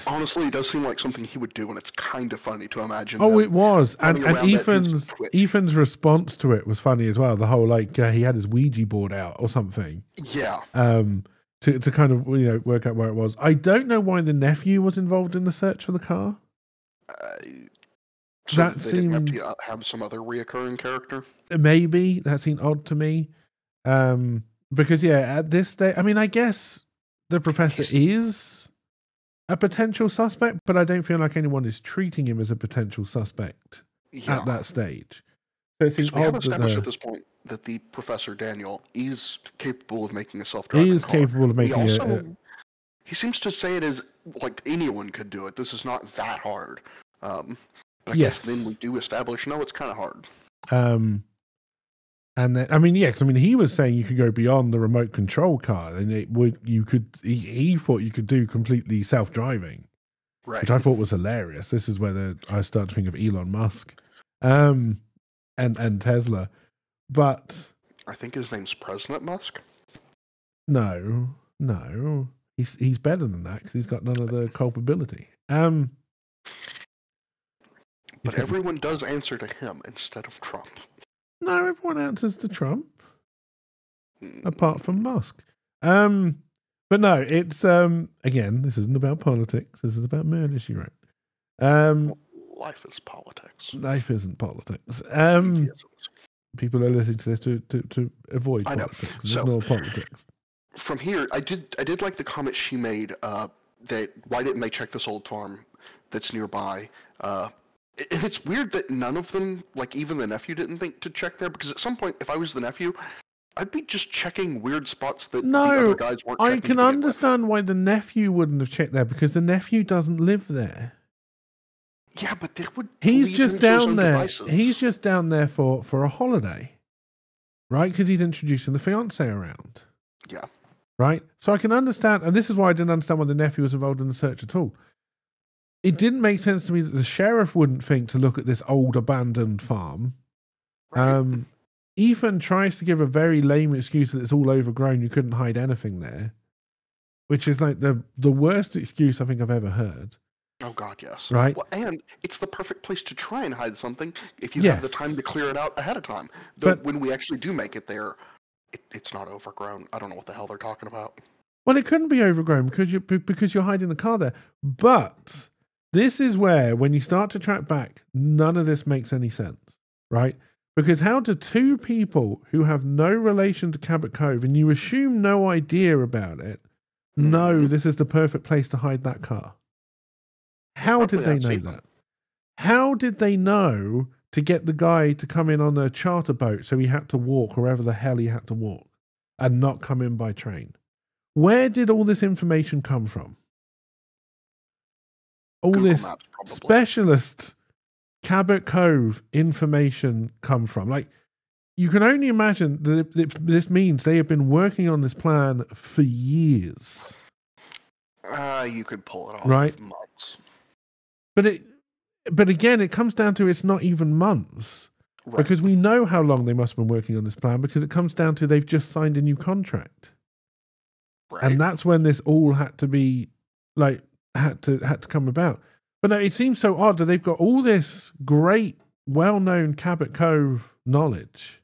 B: honestly, it does seem like something he would do, and it's kind of funny to imagine.
A: Oh, it was, and
B: Ethan's
A: response to it was funny as well. The whole he had his Ouija board out or something.
B: Yeah.
A: To kind of work out where it was. I don't know why the nephew was involved in the search for the car.
B: So that seemed didn't have to have some other reoccurring character.
A: Maybe that seemed odd to me. Because at this stage, I mean, I guess the professor is a potential suspect, but I don't feel like anyone is treating him as a potential suspect at that stage. So it seems
B: we have established at this point that the Professor Daniel is capable of making a self-driving car.
A: He is capable of making it.
B: He seems to say it as like anyone could do it. This is not that hard. But I guess then we do establish, no, it's kind of hard.
A: And then, he was saying you could go beyond the remote control car, and he thought you could do completely self-driving,
B: right?
A: Which I thought was hilarious. This is where I start to think of Elon Musk, and Tesla, but
B: I think his name's President Musk.
A: No, he's better than that because he's got none of the culpability.
B: But everyone does answer to him instead of Trump.
A: No, everyone answers to Trump, apart from Musk. But no, it's again, this isn't about politics. This is about murder, she wrote.
B: Life is politics.
A: Life isn't politics. People are listening to this to avoid politics and ignore politics.
B: From here, I did like the comment she made that why didn't they check this old farm that's nearby? And it's weird that none of them, like even the nephew, didn't think to check there, because at some point, if I was the nephew, I'd be just checking weird spots that the other guys weren't checking.
A: I can understand why the nephew wouldn't have checked there, because the nephew doesn't live there.
B: Yeah, but they would.
A: He's just down there. Devices. He's just down there for a holiday, right? Because he's introducing the fiance around.
B: Yeah.
A: Right? So I can understand, and this is why I didn't understand why the nephew was involved in the search at all. It didn't make sense to me that the sheriff wouldn't think to look at this old abandoned farm. Right. Ethan tries to give a very lame excuse that it's all overgrown, you couldn't hide anything there, which is like the worst excuse I think I've ever heard.
B: Oh God, yes.
A: Right?
B: Well, and it's the perfect place to try and hide something if you have the time to clear it out ahead of time. But when we actually do make it there, it's not overgrown. I don't know what the hell they're talking about.
A: Well, it couldn't be overgrown because you're hiding the car there. But this is where, when you start to track back, none of this makes any sense, right? Because how do two people who have no relation to Cabot Cove, and you assume no idea about it, know this is the perfect place to hide that car? How did they know that? How did they know to get the guy to come in on a charter boat so he had to walk wherever the hell he had to walk and not come in by train? Where did all this information come from? All Google this specialist Cabot Cove information come from? Like, you can only imagine that this means they have been working on this plan for years.
B: You could pull it off in months.
A: But again, it comes down to it's not even months. Right. Because we know how long they must have been working on this plan, because it comes down to they've just signed a new contract. Right. And that's when this all had to be, like, had to come about. But no, it seems so odd that they've got all this great, well-known Cabot Cove knowledge.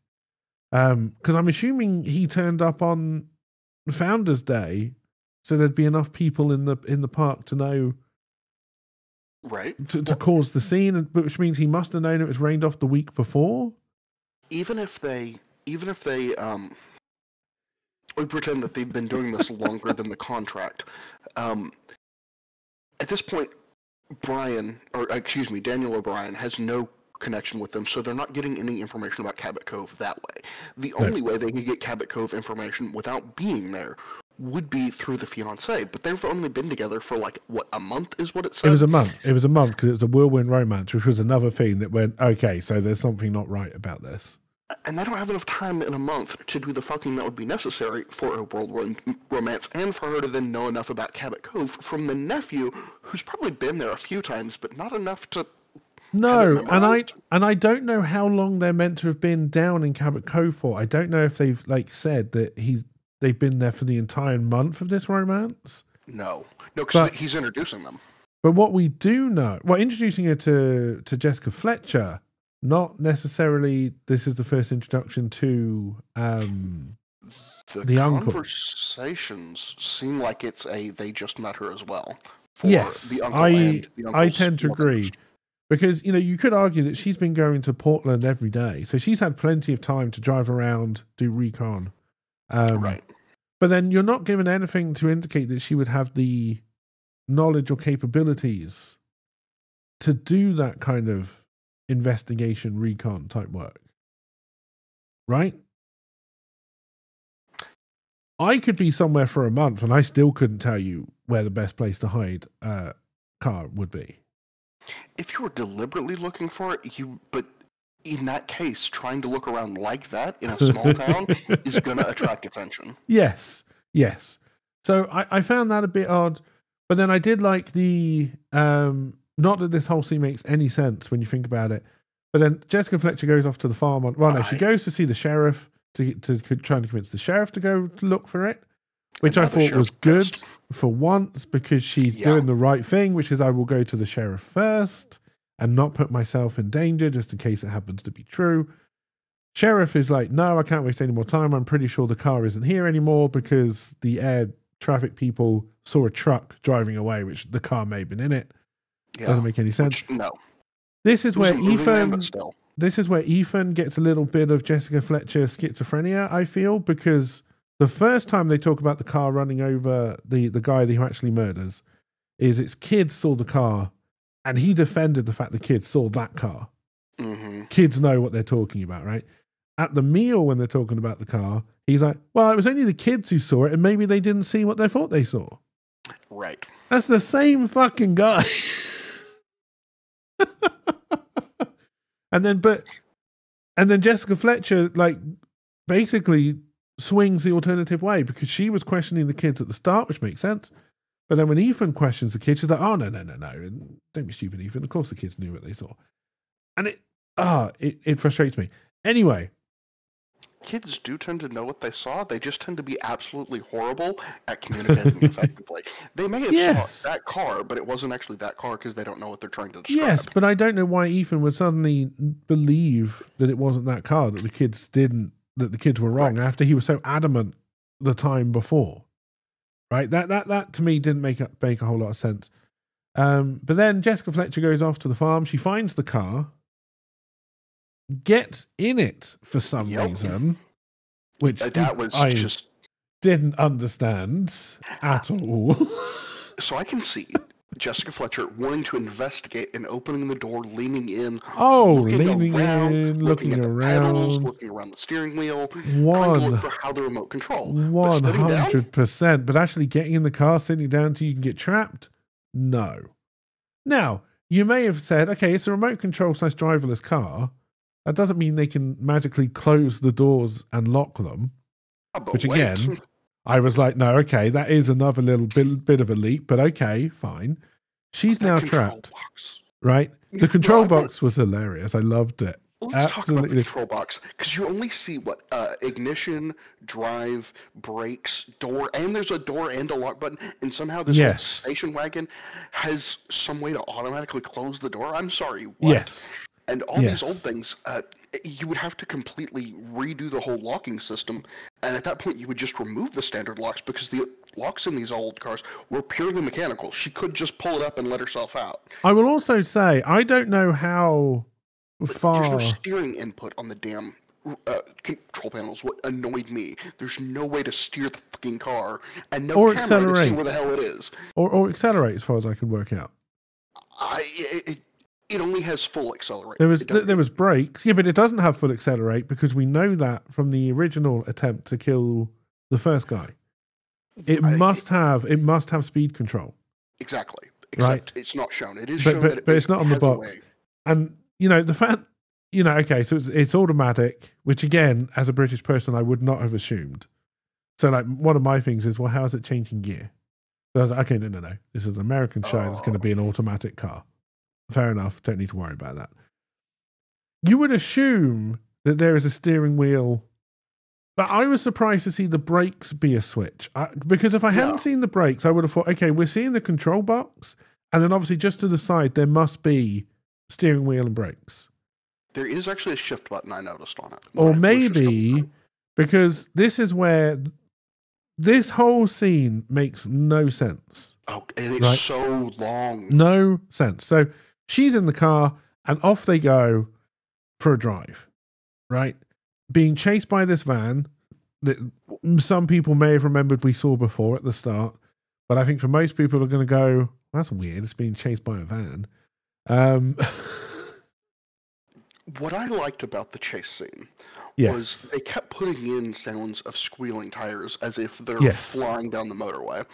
A: Because I'm assuming he turned up on Founders Day, so there'd be enough people in the park to know,
B: right,
A: to cause the scene, which means he must have known it was rained off the week before.
B: Even if they we pretend that they've been doing this longer than the contract. At this point, Daniel O'Brien has no connection with them, so they're not getting any information about Cabot Cove that way. The only way they could get Cabot Cove information without being there would be through the fiancé, but they've only been together for like, what, a month is what it said?
A: It was a month. It was a month because it was a whirlwind romance, which was another thing that went, okay, so there's something not right about this.
B: And they don't have enough time in a month to do the fucking that would be necessary for a whirlwind romance, and for her to then know enough about Cabot Cove from the nephew, who's probably been there a few times, but not enough to.
A: No, and I don't know how long they're meant to have been down in Cabot Cove for. I don't know if they've like said that they've been there for the entire month of this romance.
B: No, because he's introducing them.
A: But what we do know, introducing her to Jessica Fletcher. Not necessarily. This is the first introduction to the uncle.
B: Conversations seem like they just met her as well.
A: Yes, I tend to agree because you could argue that she's been going to Portland every day, so she's had plenty of time to drive around, do recon.
B: Right.
A: But then you're not given anything to indicate that she would have the knowledge or capabilities to do that kind of investigation recon type work, right? I could be somewhere for a month and I still couldn't tell you where the best place to hide a car would be.
B: If you were deliberately looking for it, but in that case, trying to look around like that in a small town is going to attract attention.
A: Yes. So I found that a bit odd, but then I did like the not that this whole scene makes any sense when you think about it, but then Jessica Fletcher goes off to the farm. She goes to see the sheriff to try and convince the sheriff to go to look for it, which I thought was good for once because she's doing the right thing, which is I will go to the sheriff first and not put myself in danger just in case it happens to be true. Sheriff is like, no, I can't waste any more time. I'm pretty sure the car isn't here anymore because the air traffic people saw a truck driving away, which the car may have been in it. Yeah, doesn't make any sense.
B: No.
A: This is where Ethan gets a little bit of Jessica Fletcher schizophrenia, I feel, because the first time they talk about the car running over the guy who actually murders is its kid saw the car and he defended the fact the kid saw that car.
B: Mm-hmm.
A: Kids know what they're talking about, right? At the meal when they're talking about the car, he's like, well, it was only the kids who saw it and maybe they didn't see what they thought they saw.
B: Right.
A: That's the same fucking guy. And then Jessica Fletcher basically swings the alternative way because she was questioning the kids at the start, which makes sense. But then when Ethan questions the kids, she's like, oh, no. Don't be stupid, Ethan. Of course the kids knew what they saw. And it frustrates me. Anyway.
B: Kids do tend to know what they saw. They just tend to be absolutely horrible at communicating effectively. They may have saw that car, but it wasn't actually that car because they don't know what they're trying to describe.
A: Yes, but I don't know why Ethan would suddenly believe that it wasn't that car, that the kids were wrong after he was so adamant the time before. Right? That to me didn't make a whole lot of sense. But then Jessica Fletcher goes off to the farm. She finds the car, gets in it for some reason, which I just didn't understand at all.
B: So I can see Jessica Fletcher wanting to investigate and opening the door, leaning in.
A: Looking around, looking
B: around the steering wheel, trying to look for how the remote control.
A: 100%. But actually getting in the car, sitting down till you can get trapped? No. Now, you may have said, okay, it's a remote control / driverless car. That doesn't mean they can magically close the doors and lock them. Which again, I was like, no, okay, that is another little bit of a leap, but okay, fine. She's now trapped, right? The control box was hilarious. I loved it.
B: Let's talk about the control box, because you only see ignition, drive, brakes, door, and there's a door and a lock button, and somehow this old station wagon has some way to automatically close the door. I'm sorry, what?
A: Yes.
B: And all these old things, you would have to completely redo the whole locking system. And at that point, you would just remove the standard locks because the locks in these old cars were purely mechanical. She could just pull it up and let herself out.
A: I will also say, I don't know how far...
B: There's no steering input on the damn control panels. What annoyed me, there's no way to steer the fucking car and no camera
A: accelerate.
B: To see where the hell it is.
A: Or accelerate, as far as I can work out.
B: It only has full accelerate.
A: There was brakes. Yeah, but it doesn't have full accelerate because we know that from the original attempt to kill the first guy. it must have speed control.
B: Exactly. Except
A: right?
B: it's not shown. It is shown that
A: but it's not on the box. And the fact, okay, so it's automatic, which again, as a British person, I would not have assumed. So like one of my things is, well, how is it changing gear? So I was like, okay, no. This is an American show. It's going to be an automatic car. Fair enough. Don't need to worry about that. You would assume that there is a steering wheel, but I was surprised to see the brakes be a switch. Because if I hadn't seen the brakes, I would have thought, okay, we're seeing the control box, and then obviously just to the side, there must be steering wheel and brakes.
B: There is actually a shift button I noticed on it.
A: Or maybe, because this is where this whole scene makes no sense.
B: Oh, and it's so long.
A: No sense. So she's in the car, and off they go for a drive, right? Being chased by this van that some people may have remembered we saw before at the start, but I think for most people are going to go, that's weird, it's being chased by a van.
B: What I liked about the chase scene was they kept putting in sounds of squealing tires as if they're flying down the motorway.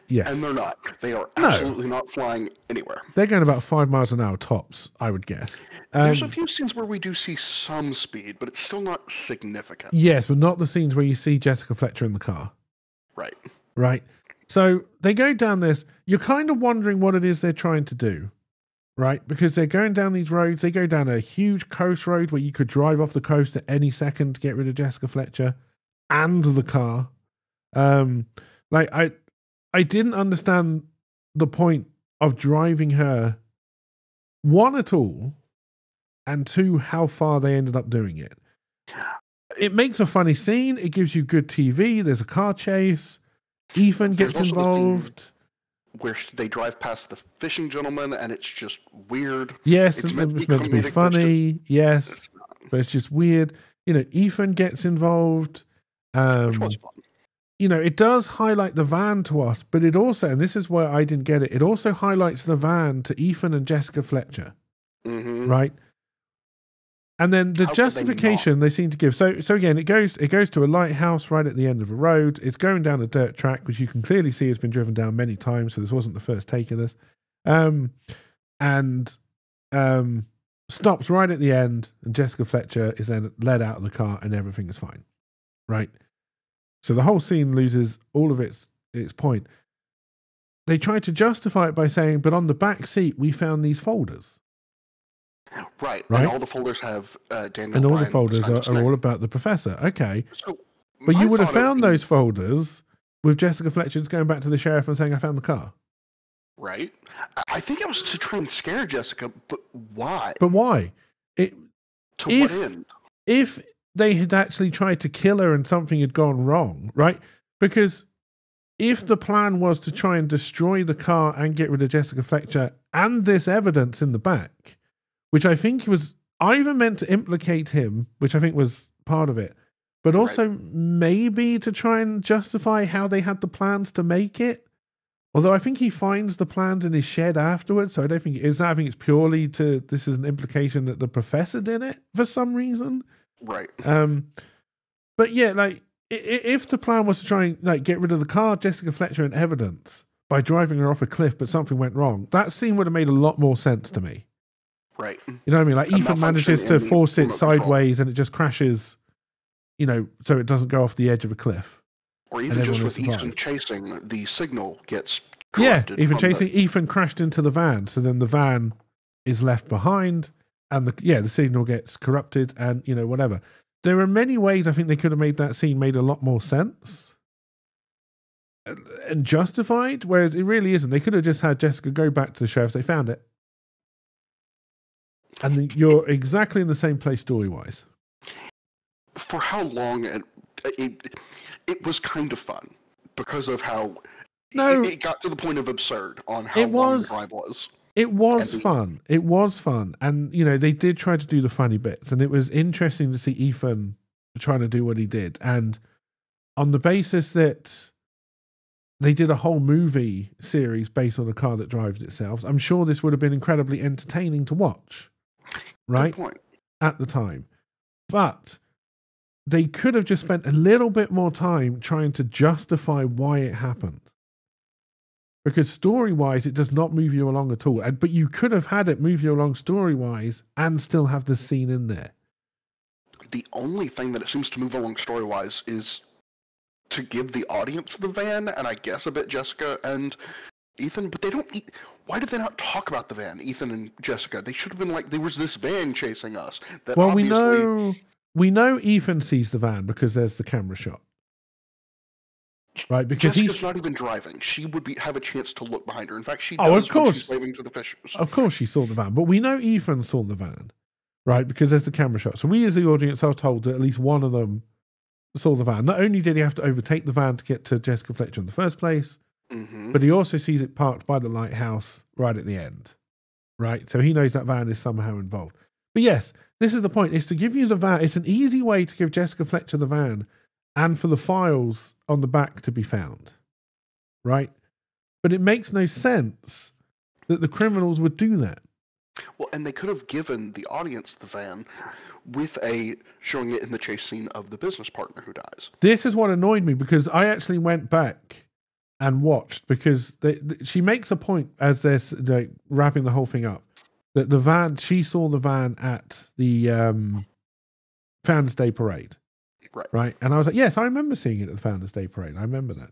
A: Yes.
B: And they're not. They are absolutely not flying anywhere.
A: They're going about 5 miles an hour tops, I would guess.
B: There's a few scenes where we do see some speed, but it's still not significant.
A: Yes, but not the scenes where you see Jessica Fletcher in the car.
B: Right.
A: Right. So they go down this. You're kind of wondering what it is they're trying to do. Right, because they're going down these roads. They go down a huge coast road where you could drive off the coast at any second to get rid of Jessica Fletcher and the car. I didn't understand the point of driving her, one, at all, and two, how far they ended up doing it. It makes a funny scene. It gives you good TV. There's a car chase. Ethan gets involved.
B: Where they drive past the fishing gentleman, and it's just weird.
A: Yes, it's meant to be funny. Yes, but it's just weird. Ethan gets involved.
B: Which was fun.
A: It does highlight the van to us, but it also, and this is where I didn't get it, it also highlights the van to Ethan and Jessica Fletcher.
B: Mm-hmm.
A: Right? And then the justification they seem to give. So again, it goes to a lighthouse right at the end of a road. It's going down a dirt track, which you can clearly see has been driven down many times. So this wasn't the first take of this. And stops right at the end, and Jessica Fletcher is then led out of the car, and everything is fine. Right? So the whole scene loses all of its point. They try to justify it by saying, but on the back seat, we found these folders.
B: Right, and all the folders have Daniel. And
A: all the folders are all about the professor. Okay, but you would have found those folders with Jessica Fletcher just going back to the sheriff and saying, "I found the car."
B: Right. I think it was to try and scare Jessica, but why?
A: But why?
B: To what end?
A: If they had actually tried to kill her and something had gone wrong, right? Because if the plan was to try and destroy the car and get rid of Jessica Fletcher and this evidence in the back, which I think was either meant to implicate him, which I think was part of it, but also maybe to try and justify how they had the plans to make it. Although I think he finds the plans in his shed afterwards, so I don't think it is that. I think it's purely this is an implication that the professor did it for some reason.
B: Right.
A: But yeah, if the plan was to try and get rid of the car, Jessica Fletcher, and evidence by driving her off a cliff, but something went wrong, that scene would have made a lot more sense to me.
B: Right.
A: You know what I mean? Ethan manages to force it sideways and it just crashes, so it doesn't go off the edge of a cliff.
B: Or even just with Ethan chasing, the signal gets corrupted.
A: Yeah, Ethan crashed into the van, so then the van is left behind and the signal gets corrupted and, whatever. There are many ways I think they could have made that scene made a lot more sense and justified, whereas it really isn't. They could have just had Jessica go back to the sheriff, they found it. And then you're exactly in the same place story-wise.
B: For how long it was kind of fun because of how it got to the point of absurd on how long the drive was.
A: It was fun. It was fun. And, they did try to do the funny bits. And it was interesting to see Ethan trying to do what he did. And on the basis that they did a whole movie series based on a car that drives itself, I'm sure this would have been incredibly entertaining to watch. Right?
B: Good point.
A: At the time. But they could have just spent a little bit more time trying to justify why it happened. Because story-wise, it does not move you along at all. But you could have had it move you along story-wise and still have the scene in there.
B: The only thing that it seems to move along story-wise is to give the audience the van, and I guess a bit Jessica and Ethan, but they don't... Why did they not talk about the van, Ethan and Jessica? They should have been like, there was this van chasing us. That
A: well,
B: obviously...
A: we know Ethan sees the van because there's the camera shot. Right, because
B: Jessica's not even driving. She would have a chance to look behind her. In fact, she does
A: of course.
B: when she's waving to the fishers.
A: Of course she saw the van, but we know Ethan saw the van, right? Because there's the camera shot. So we as the audience are told that at least one of them saw the van. Not only did he have to overtake the van to get to Jessica Fletcher in the first place, but he also sees it parked by the lighthouse right at the end, right? So he knows that van is somehow involved. But yes, this is the point. It's to give you the van. It's an easy way to give Jessica Fletcher the van and for the files on the back to be found, right? But it makes no sense that the criminals would do that.
B: Well, and they could have given the audience the van with showing it in the chase scene of the business partner who dies.
A: This is what annoyed me because I actually went back and watched because she makes a point as they're wrapping the whole thing up that the van, she saw the van at the Founders Day Parade. Right. And I was like, yes, I remember seeing it at the Founders Day Parade. I remember that.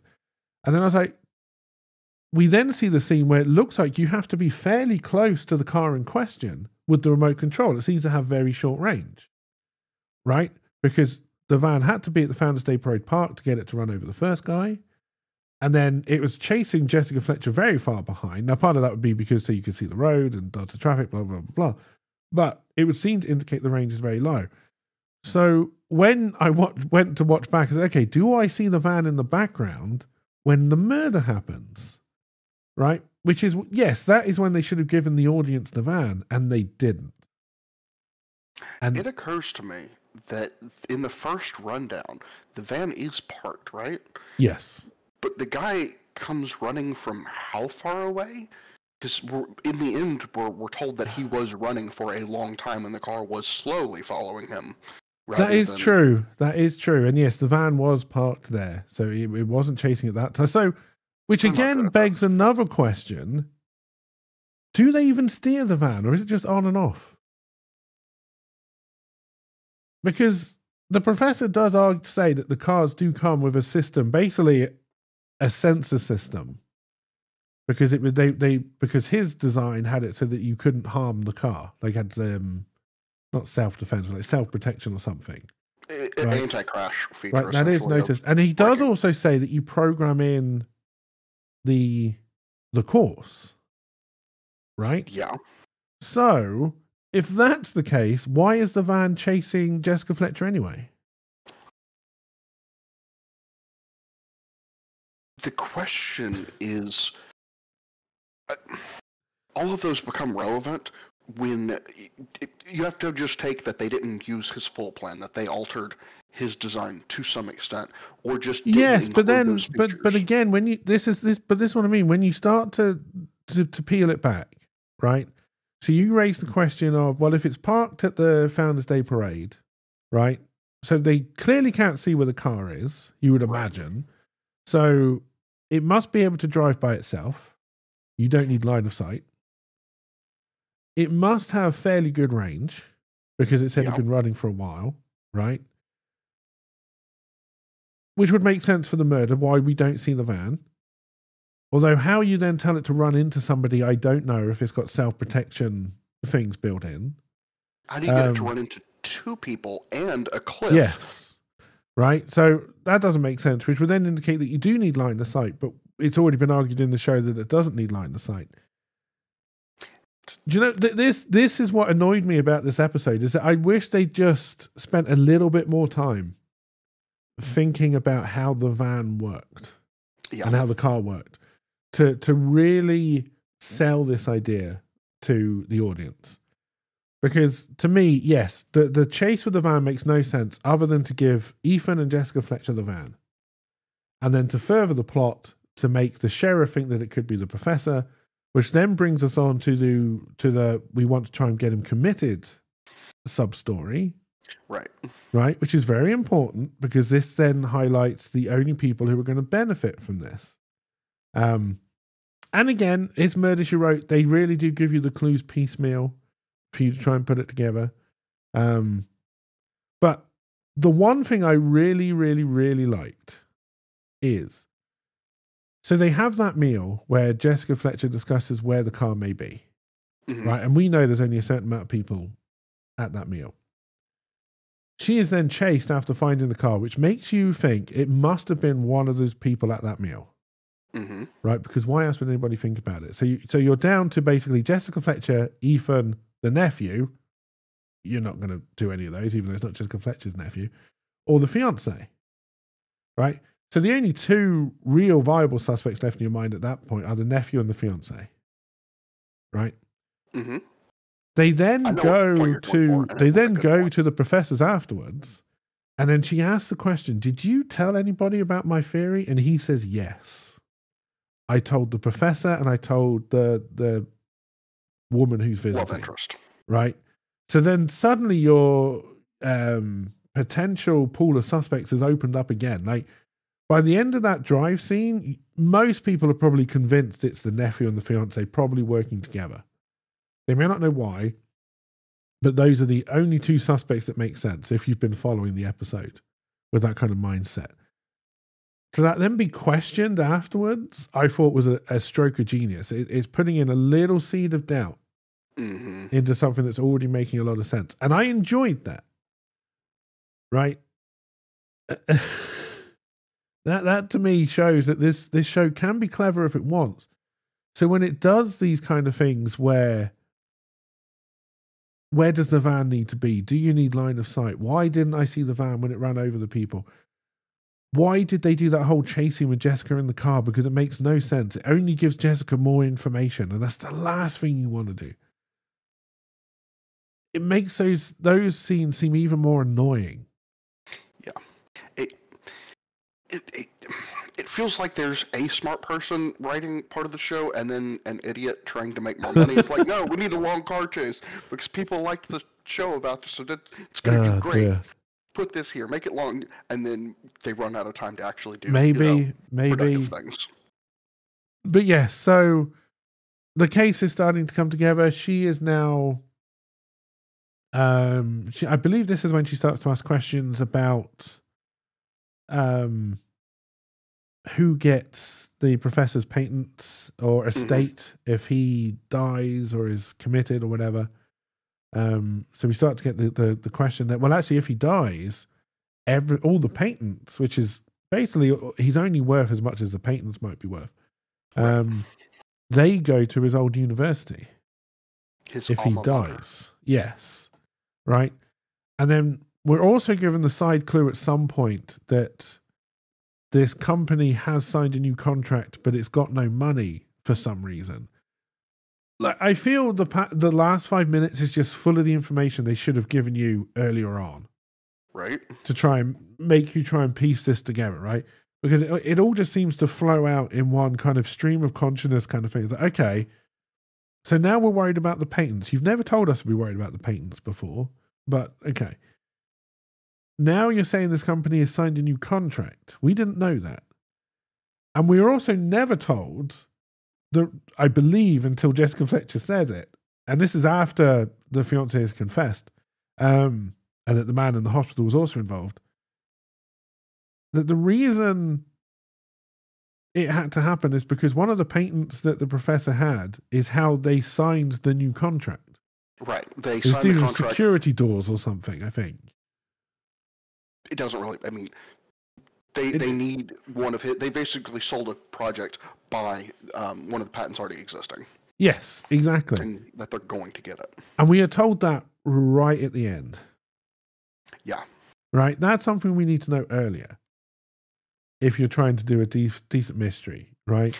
A: And then I was like, we then see the scene where it looks like you have to be fairly close to the car in question with the remote control. It seems to have very short range. Right? Because the van had to be at the Founders Day Parade Park to get it to run over the first guy. And then it was chasing Jessica Fletcher very far behind. Now, part of that would be because so you could see the road and dodge the traffic, blah, blah, blah, blah. But it would seem to indicate the range is very low. So when I went to watch back, I said, okay, do I see the van in the background when the murder happens? Right? Which is, yes, that is when they should have given the audience the van, and they didn't. And
B: it occurs to me that in the first rundown, the van is parked, right?
A: Yes.
B: But the guy comes running from how far away? Because in the end, we're told that he was running for a long time and the car was slowly following him.
A: That is true. That is true. And yes, the van was parked there. So it wasn't chasing at that time. So, which again begs another question. Do they even steer the van or is it just on and off? Because the professor does say that the cars do come with a system, basically a sensor system. Because because his design had it so that you couldn't harm the car. They had not self-defense, but like self-protection or something.
B: Right? Anti-crash feature.
A: Right, that is noticed. And he does also say that you program in the course. Right?
B: Yeah.
A: So, if that's the case, why is the van chasing Jessica Fletcher anyway?
B: The question is, all of those become relevant when you have to just take that they didn't use his full plan, that they altered his design to some extent, or just didn't
A: but again, when you this is what I mean. When you start to peel it back, right? So you raise the question of, well, if it's parked at the Founders Day Parade, right? So they clearly can't see where the car is, you would imagine. So it must be able to drive by itself. You don't need line of sight. It must have fairly good range because it said it'd been running for a while, right? Which would make sense for the murder, why we don't see the van. Although how you then tell it to run into somebody, I don't know if it's got self-protection things built in.
B: How do you get it to run into two people and a cliff?
A: Yes. Right? So that doesn't make sense, which would then indicate that you do need line of sight, but it's already been argued in the show that it doesn't need line of sight. Do you know, this is what annoyed me about this episode, is that I wish they just spent a little bit more time thinking about how the van worked and how the car worked to really sell this idea to the audience. Because to me, yes, the chase with the van makes no sense other than to give Ethan and Jessica Fletcher the van. And then to further the plot, to make the sheriff think that it could be the professor, which then brings us on to the we want to try and get him committed sub-story.
B: Right.
A: Right, which is very important because this then highlights the only people who are going to benefit from this. And again, it's Murder, She Wrote. They really do give you the clues piecemeal for you to try and put it together. But the one thing I really, really, really liked is, so they have that meal where Jessica Fletcher discusses where the car may be, right? And we know there's only a certain amount of people at that meal. She is then chased after finding the car, which makes you think it must have been one of those people at that meal. Right? Because why else would anybody think about it? So you're down to basically Jessica Fletcher, Ethan, the nephew. You're not going to do any of those, even though it's not Jessica Fletcher's nephew, or the fiance. Right? So the only two real viable suspects left in your mind at that point are the nephew and the fiance. Right? They then go to the professors afterwards, and then she asks the question, "Did you tell anybody about my theory?" And he says, "Yes. I told the professor and I told the woman who's visiting."
B: Love interest.
A: Right? So then suddenly your potential pool of suspects has opened up again. Like, by the end of that drive scene, most people are probably convinced it's the nephew and the fiance probably working together. They may not know why, but those are the only two suspects that make sense if you've been following the episode with that kind of mindset. To that then be questioned afterwards, I thought was a stroke of genius. It's putting in a little seed of doubt into something that's already making a lot of sense. And I enjoyed that. Right? That to me shows that this show can be clever if it wants. So when it does these kind of things where does the van need to be? Do you need line of sight? Why didn't I see the van when it ran over the people? Why did they do that whole chasing with Jessica in the car? Because it makes no sense. It only gives Jessica more information, and that's the last thing you want to do. It makes those scenes seem even more annoying.
B: Yeah. It feels like there's a smart person writing part of the show and then an idiot trying to make more money. It's like, no, we need a long car chase because people liked the show about this, so it's going to be great. Dear. Put this here, make it long, and then they run out of time to actually do
A: maybe
B: productive things.
A: But yes, so the case is starting to come together. She is now, I believe this is when she starts to ask questions about who gets the professor's patents or estate if he dies or is committed or whatever. So we start to get the question that, well, actually, if he dies, all the patents, which is basically he's only worth as much as the patents might be worth, they go to his old university. If he dies, yes, right. And then we're also given the side clue at some point that this company has signed a new contract, but it's got no money for some reason. Like, I feel the last 5 minutes is just full of the information they should have given you earlier on.
B: Right.
A: To try and make you try and piece this together, right? Because it all just seems to flow out in one kind of stream of consciousness kind of thing. It's like, okay, so now we're worried about the patents. You've never told us to be worried about the patents before, but okay. Now you're saying this company has signed a new contract. We didn't know that. And we were also never told, I believe, until Jessica Fletcher says it, and this is after the fiancé has confessed, and that the man in the hospital was also involved, that the reason it had to happen is because one of the patents that the professor had is how they signed the new contract.
B: Right. They
A: signed
B: the contract.
A: Security doors or something, I think.
B: It doesn't really, I mean, they need one of his, they basically sold a project by one of the patents already existing.
A: Yes, exactly.
B: And that they're going to get it.
A: And we are told that right at the end.
B: Yeah.
A: Right? That's something we need to know earlier. If you're trying to do a decent mystery, right?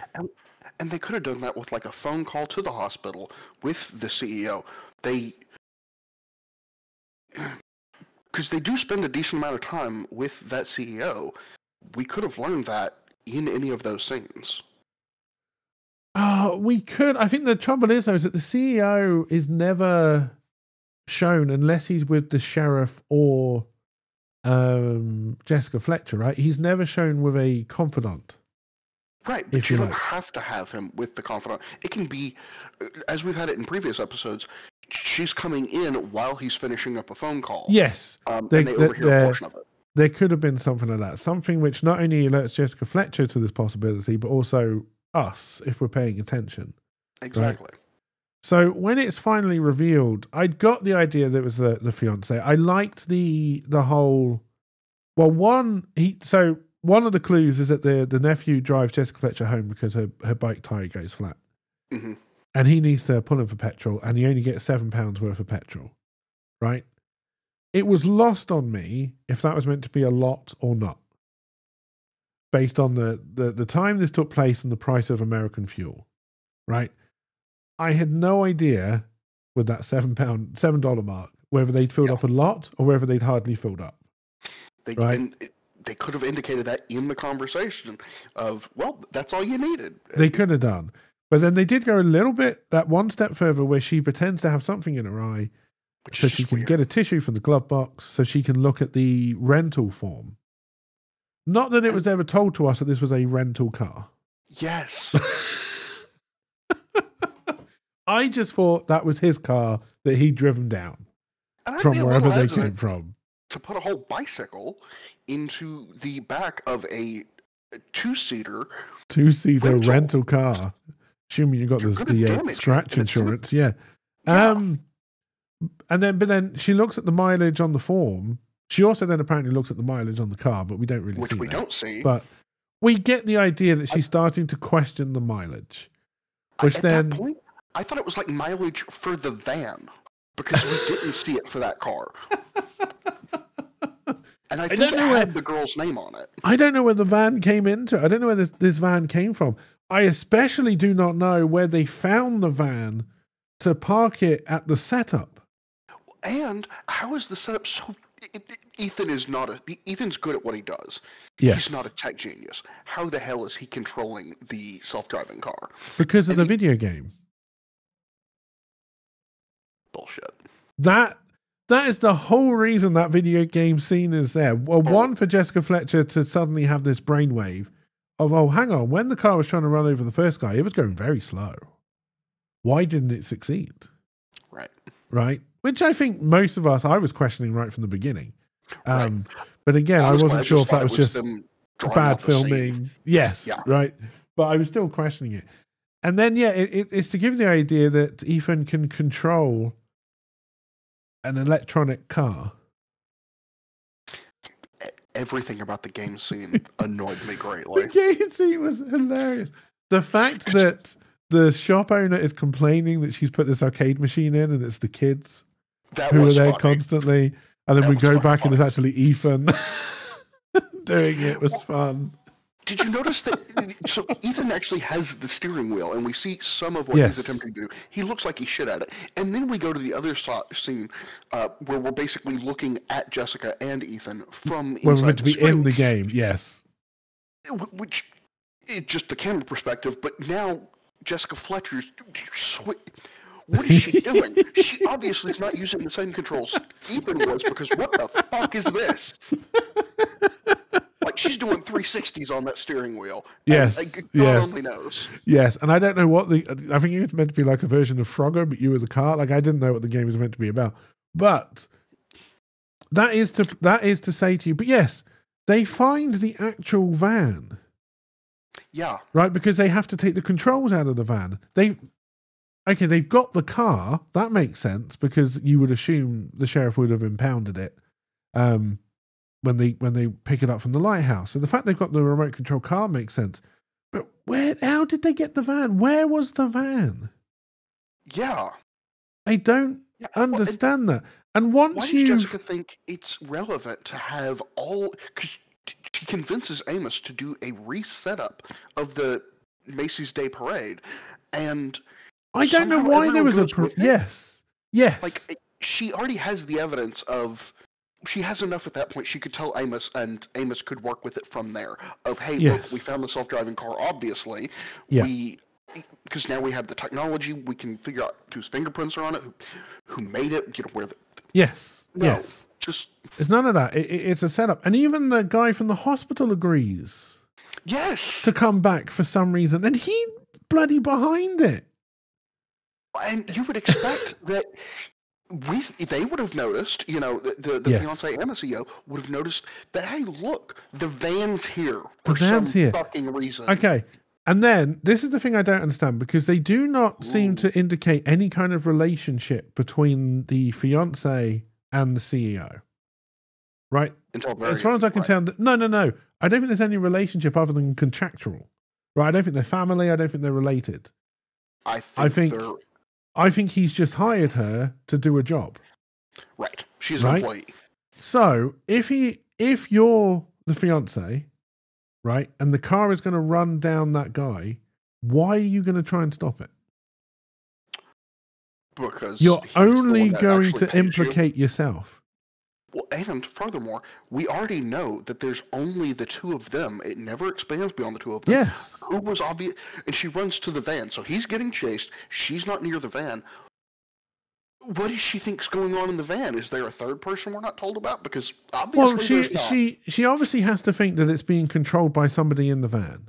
B: And they could have done that with like a phone call to the hospital with the CEO. Because they do spend a decent amount of time with that CEO. We could have learned that in any of those scenes.
A: We could. I think the trouble is, though, is that the CEO is never shown unless he's with the sheriff or Jessica Fletcher, right? He's never shown with a confidant.
B: Right, but you don't have to have him with the confidant. It can be, as we've had it in previous episodes, she's coming in while he's finishing up a phone call.
A: Yes.
B: And they overhear a portion of it.
A: There could have been something like that. Something which not only alerts Jessica Fletcher to this possibility, but also us, if we're paying attention.
B: Exactly.
A: Right? So when it's finally revealed, I'd got the idea that it was the fiancé. I liked the whole... Well, one of the clues is that the nephew drives Jessica Fletcher home because her bike tire goes flat.
B: Mm-hmm.
A: And he needs to pull in for petrol, and he only gets £7 worth of petrol. Right? It was lost on me if that was meant to be a lot or not, based on the time this took place and the price of American fuel. Right? I had no idea with that $7 mark whether they'd filled up a lot or whether they'd hardly filled up.
B: They could have indicated that in the conversation of, well, that's all you needed.
A: They could have done. But then they did go a little bit, that one step further where she pretends to have something in her eye so she can get a tissue from the glove box so she can look at the rental form. Not that it was ever told to us that this was a rental car.
B: Yes.
A: I just thought that was his car that he'd driven down from wherever they came from.
B: To put a whole bicycle into the back of a two-seater
A: rental car. Assuming you got the scratch insurance, yeah. But then she looks at the mileage on the form. She also then apparently looks at the mileage on the car, but we don't really see that.
B: Which we don't see.
A: But we get the idea that she's starting to question the mileage. Which
B: at
A: then...
B: that point, I thought it was like mileage for the van, because we didn't see it for that car. And I think it had the girl's name on it.
A: I don't know where the van came into. I don't know where this van came from. I especially do not know where they found the van to park it at the setup.
B: And how is the setup so... Ethan's good at what he does.
A: Yes.
B: He's not a tech genius. How the hell is he controlling the self-driving car?
A: Because of the video game.
B: Bullshit.
A: That is the whole reason that video game scene is there. Well, one, for Jessica Fletcher to suddenly have this brainwave of, oh, hang on, when the car was trying to run over the first guy, it was going very slow. Why didn't it succeed? Right? Which I think most of us, I was questioning right from the beginning. But again, I wasn't sure if that was just bad filming. Yes, yeah. Right. But I was still questioning it. And then, yeah, it's to give the idea that Ethan can control an electronic car.
B: Everything about the game scene annoyed me greatly.
A: The game scene was hilarious. The fact that the shop owner is complaining that she's put this arcade machine in and it's the kids who are there constantly. And then we go back and it's actually Ethan doing it. Was fun.
B: Did you notice that? So Ethan actually has the steering wheel, and we see some of what he's attempting to do. He looks like he's shit at it. And then we go to the other scene where we're basically looking at Jessica and Ethan from inside. We're meant to be
A: in the game, yes.
B: Which is just the camera perspective, but now Jessica Fletcher's... What is she doing? She obviously is not using the same controls Ethan was, because what the fuck is this? Like, she's doing 360s on that steering wheel.
A: Yes,
B: God only knows.
A: Yes, and I don't know what I think it was meant to be like a version of Frogger, but you were the car. Like, I didn't know what the game was meant to be about. But that is to say to you, but yes, they find the actual van.
B: Yeah.
A: Right, because they have to take the controls out of the van. They've got the car. That makes sense, because you would assume the sheriff would have impounded it when they pick it up from the lighthouse. So the fact they've got the remote control car makes sense. But how did they get the van? Where was the van?
B: Yeah.
A: I don't understand that. And once
B: why does Jessica think it's relevant to have all... Because she convinces Amos to do a resetup of the Macy's Day Parade. And...
A: I don't know why there was a... Yes.
B: Like, she already has the evidence of... She has enough at that point. She could tell Amos, and Amos could work with it from there. Of, hey, look, we found the self-driving car, obviously. Yeah. because now we have the technology, we can figure out whose fingerprints are on it, who made it, where the...
A: Yes,
B: no,
A: yes.
B: Just...
A: It's none of that. It's a setup. And even the guy from the hospital agrees.
B: Yes!
A: To come back for some reason. And he bloody behind it.
B: And you would expect that they would have noticed, the
A: yes.
B: fiance and the CEO would have noticed that, hey, look, the van's here
A: for some
B: fucking reason.
A: Okay. And then, this is the thing I don't understand, because they do not seem to indicate any kind of relationship between the fiance and the CEO. Right? As far as I can tell, no. I don't think there's any relationship other than contractual. Right? I don't think they're family. I don't think they're related. I think he's just hired her to do a job.
B: Right. She's an employee.
A: So, if you're the fiance, right, and the car is going to run down that guy, why are you going to try and stop it?
B: Because
A: you're only going to implicate yourself.
B: Well, and furthermore, we already know that there's only the two of them. It never expands beyond the two of them.
A: Yes.
B: Who was obvious? And she runs to the van. So he's getting chased. She's not near the van. What does she think's going on in the van? Is there a third person we're not told about? Because obviously
A: she obviously has to think that it's being controlled by somebody in the van.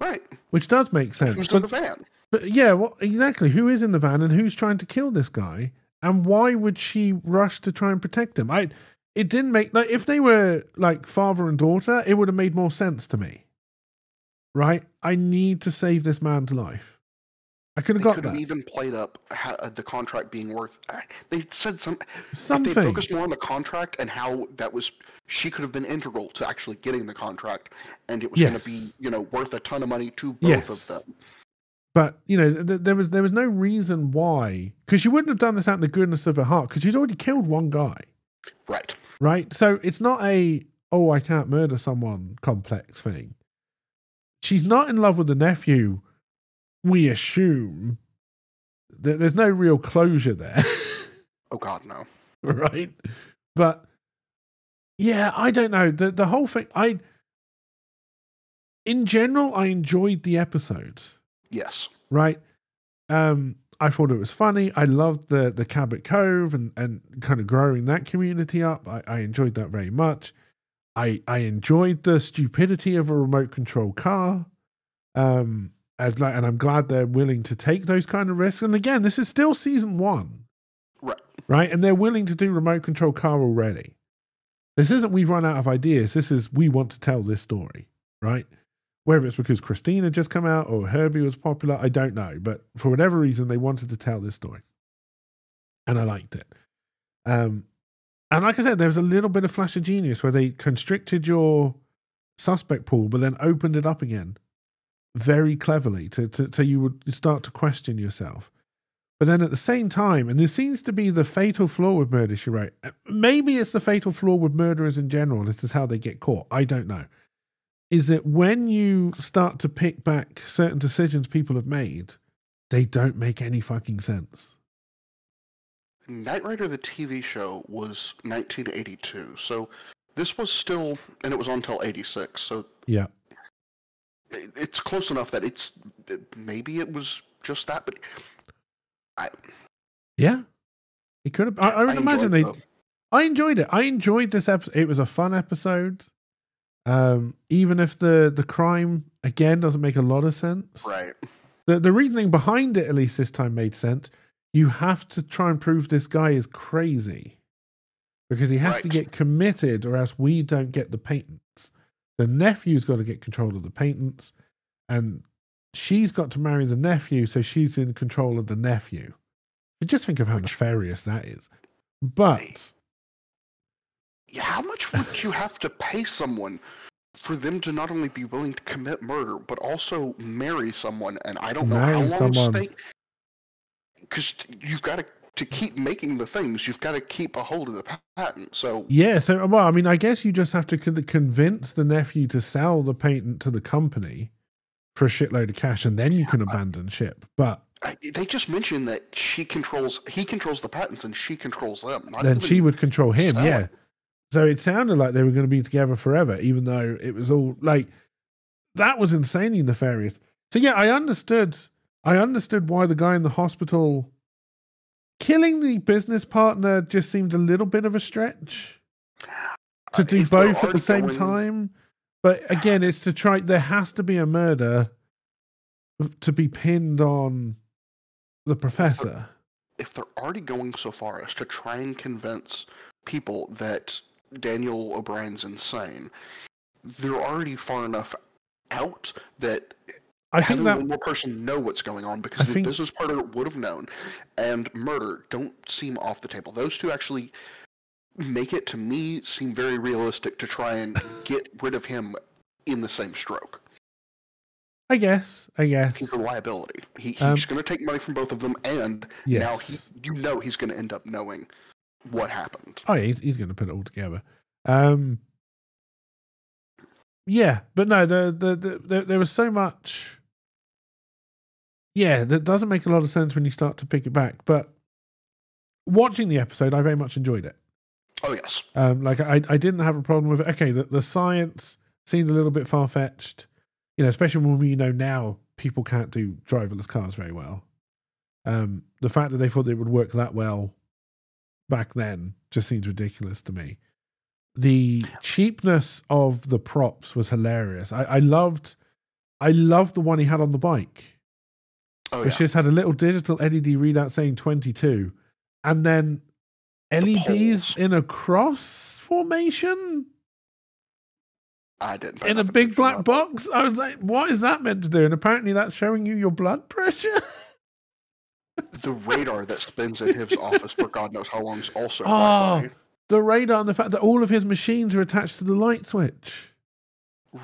B: Right.
A: Which does make sense.
B: Who's in the van?
A: But yeah, well, exactly. Who is in the van and who's trying to kill this guy? And why would she rush to try and protect him? It didn't make, like, if they were like father and daughter, it would have made more sense to me. Right? I need to save this man's life. I could have got that. They could have
B: even played up the contract being worth. They said something.
A: If
B: they focused more on the contract and how she could have been integral to actually getting the contract, and it was going to be, worth a ton of money to both of them.
A: But, there was no reason why, because she wouldn't have done this out in the goodness of her heart, because she's already killed one guy.
B: Right.
A: Right? So it's not I can't murder someone complex thing. She's not in love with the nephew, we assume. There's no real closure there.
B: Oh, God, no.
A: Right? But, yeah, I don't know. The whole thing, in general, I enjoyed the episode.
B: Yes.
A: Right? I thought it was funny. I loved the Cabot Cove and kind of growing that community up. I enjoyed that very much. I enjoyed the stupidity of a remote control car. And I'm glad they're willing to take those kind of risks. And again, this is still season 1.
B: Right.
A: Right? And they're willing to do remote control car already. This isn't we've run out of ideas. This is we want to tell this story. Right? Whether it's because Christine had just come out or Herbie was popular, I don't know. But for whatever reason, they wanted to tell this story. And I liked it. And like I said, there was a little bit of flash of genius where they constricted your suspect pool, but then opened it up again very cleverly to you would start to question yourself. But then at the same time, and there seems to be the fatal flaw with Murder, She Wrote. Maybe it's the fatal flaw with murderers in general. This is how they get caught. I don't know. Is that when you start to pick back certain decisions people have made, they don't make any fucking sense.
B: Knight Rider, the TV show, was 1982. So this was still, and it was on until 86. So
A: yeah,
B: it's close enough that maybe it was just that, but
A: yeah, it could have. I would imagine I enjoyed it. I enjoyed this episode. It was a fun episode. Even if the crime again doesn't make a lot of sense,
B: right?
A: The reasoning behind it, at least this time, made sense. You have to try and prove this guy is crazy because he has to get committed, or else we don't get the patents. The nephew's got to get control of the patents, and she's got to marry the nephew, so she's in control of the nephew. But just think of how nefarious that is. But
B: how much would you have to pay someone for them to not only be willing to commit murder, but also marry someone? And I don't know how long because you've got to keep making the things. You've got to keep a hold of the patent. So
A: yeah. So well, I mean, I guess you just have to convince the nephew to sell the patent to the company for a shitload of cash, and then you can abandon ship. But
B: they just mentioned that he controls the patents, and she controls them.
A: Then she would control him. Yeah. So it sounded like they were going to be together forever, even though it was all like, that was insanely nefarious. So yeah, I understood I understood why the guy in the hospital killing the business partner just seemed a little bit of a stretch to do both at the same time. But again, it's to try. There has to be a murder to be pinned on the professor.
B: If they're already going so far as to try and convince people that Daniel O'Brien's insane, they're already far enough out that having one more person know what's going on, because the business partner would have known, and murder don't seem off the table. Those two actually make it, to me, seem very realistic to try and get rid of him in the same stroke.
A: I guess.
B: He's a liability. He's going to take money from both of them, and now he's going to end up knowing what happened.
A: Oh, yeah, he's going to put it all together. Yeah, but no, there was so much. Yeah, that doesn't make a lot of sense when you start to pick it back. But watching the episode, I very much enjoyed it.
B: Oh, yes.
A: Like, I didn't have a problem with it. Okay, the science seemed a little bit far-fetched, especially when we know now people can't do driverless cars very well. The fact that they thought it would work that well back then just seems ridiculous to me. The cheapness of the props was hilarious. I loved the one he had on the bike.
B: Oh,
A: Which just had a little digital LED readout saying 22, and then LEDs in a cross formation.
B: I didn't.
A: In a big black box. I was like, what is that meant to do? And apparently that's showing you your blood pressure.
B: The radar that spins in his office for God knows how long is also
A: the radar and the fact that all of his machines are attached to the light switch.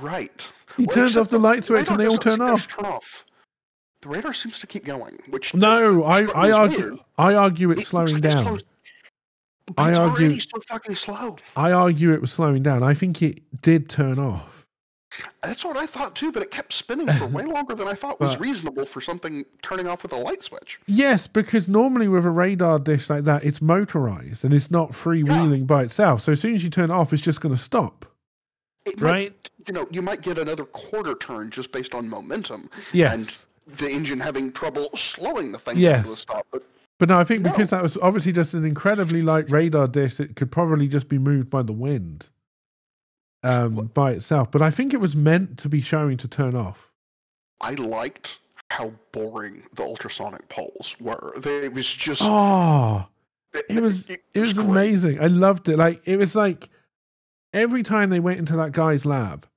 B: Right.
A: He turns off the light switch and they all turn off.
B: The radar seems to keep going. Which
A: I argue it's slowing down.
B: It's already so fucking slow.
A: I argue it was slowing down. I think it did turn off.
B: That's what I thought too, but it kept spinning for way longer than I thought was reasonable for something turning off with a light switch.
A: Yes, because normally with a radar dish like that, it's motorized and it's not freewheeling by itself. So as soon as you turn it off, it's just going to stop. Right?
B: You might get another quarter turn just based on momentum.
A: Yes.
B: And the engine having trouble slowing the thing down to a stop.
A: But no, I think because that was obviously just an incredibly light radar dish, it could probably just be moved by the wind by itself. But I think it was meant to be showing to turn off.
B: I liked how boring the ultrasonic poles were. It was just...
A: It was amazing. I loved it. Like, it was like every time they went into that guy's lab,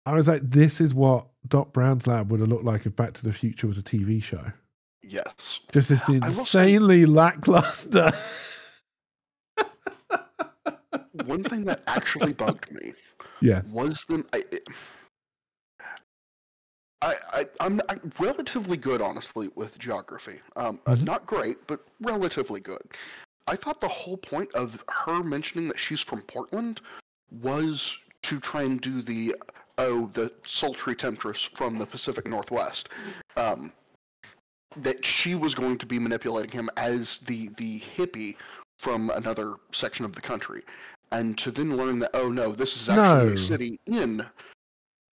A: I was like, this is what Doc Brown's lab would have looked like if Back to the Future was a TV show.
B: Yes.
A: Just this insanely lackluster.
B: One thing that actually bugged me was them. I'm relatively good, honestly, with geography. Not great, but relatively good. I thought the whole point of her mentioning that she's from Portland was to try and do the sultry temptress from the Pacific Northwest. That she was going to be manipulating him as the hippie from another section of the country. And to then learn that, oh no, this is actually a city in...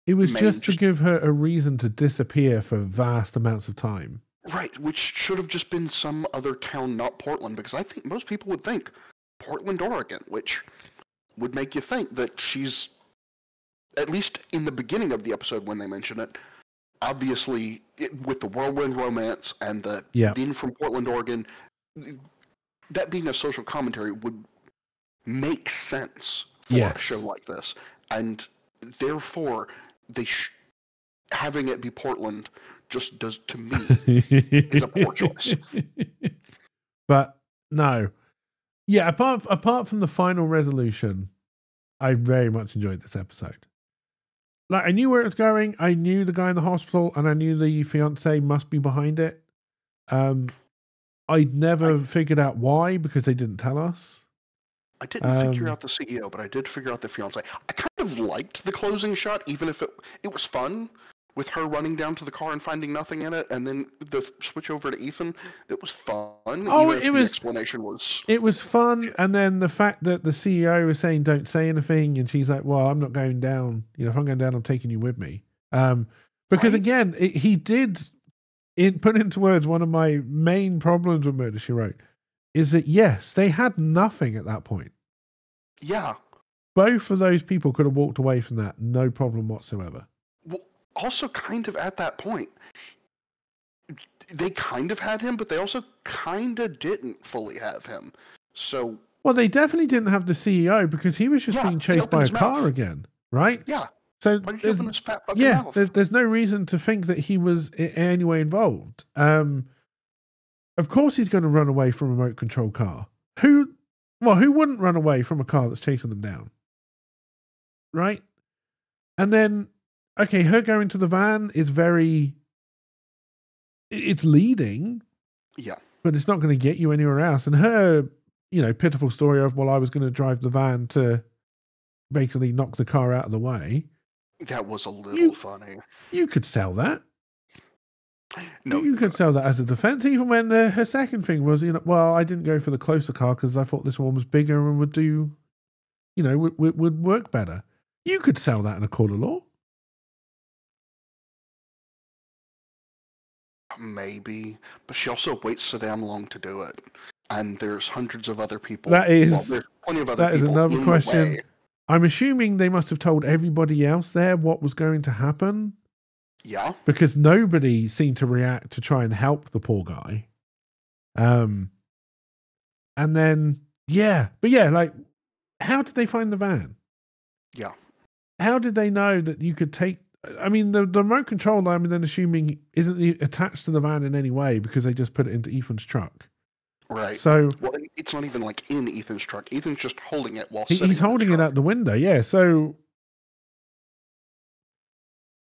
A: It was just to give her a reason to disappear for vast amounts of time.
B: Right, which should have just been some other town, not Portland, because I think most people would think Portland, Oregon, which would make you think that she's, at least in the beginning of the episode when they mention it, obviously, with the whirlwind romance and the being from Portland, Oregon, that being a social commentary would make sense for a show like this. And therefore, having it be Portland just does, to me, is a poor choice.
A: But no. Yeah, apart from the final resolution, I very much enjoyed this episode. Like, I knew where it was going. I knew the guy in the hospital, and I knew the fiance must be behind it. I'd never figured out why, because they didn't tell us.
B: I didn't figure out the CEO, but I did figure out the fiance. I kind of liked the closing shot, even if it was fun, with her running down to the car and finding nothing in it, and then the switch over to Ethan. It was fun.
A: Oh, the
B: explanation was... It
A: was fun, and then the fact that the CEO was saying, don't say anything, and she's like, well, I'm not going down. If I'm going down, I'm taking you with me. Because again, it put into words, one of my main problems with Murder, She Wrote is that, yes, they had nothing at that point.
B: Yeah.
A: Both of those people could have walked away from that, no problem whatsoever.
B: Well, also kind of at that point, they kind of had him, but they also kind of didn't fully have him. So...
A: Well, they definitely didn't have the CEO because he was just being chased by a car again, right?
B: Yeah.
A: So
B: why did he open his fat fucking mouth?
A: There's no reason to think that he was in any way involved. Of course he's going to run away from a remote control car. Who wouldn't run away from a car that's chasing them down? Right? And then, okay, her going to the van is it's leading.
B: Yeah.
A: But it's not going to get you anywhere else. And her, pitiful story of, well, I was going to drive the van to basically knock the car out of the way.
B: That was a little funny.
A: You could sell that.
B: No,
A: you could sell that as a defense, even when her second thing was, well, I didn't go for the closer car because I thought this one was bigger and would do, would work better. You could sell that in a court of law.
B: Maybe, but she also waits so damn long to do it, and there's hundreds of other people.
A: That is,
B: well, there's plenty of other
A: that is
B: people
A: another question.
B: way.
A: I'm assuming they must have told everybody else there what was going to happen.
B: Yeah,
A: because nobody seemed to react to try and help the poor guy. And then like, how did they find the van?
B: Yeah,
A: how did they know that you could take? I mean, the remote control, I'm then assuming, isn't attached to the van in any way because they just put it into Ethan's truck.
B: Right.
A: So,
B: well, it's not even like in Ethan's truck. Ethan's just holding it while
A: he's holding it out the window. Yeah. So,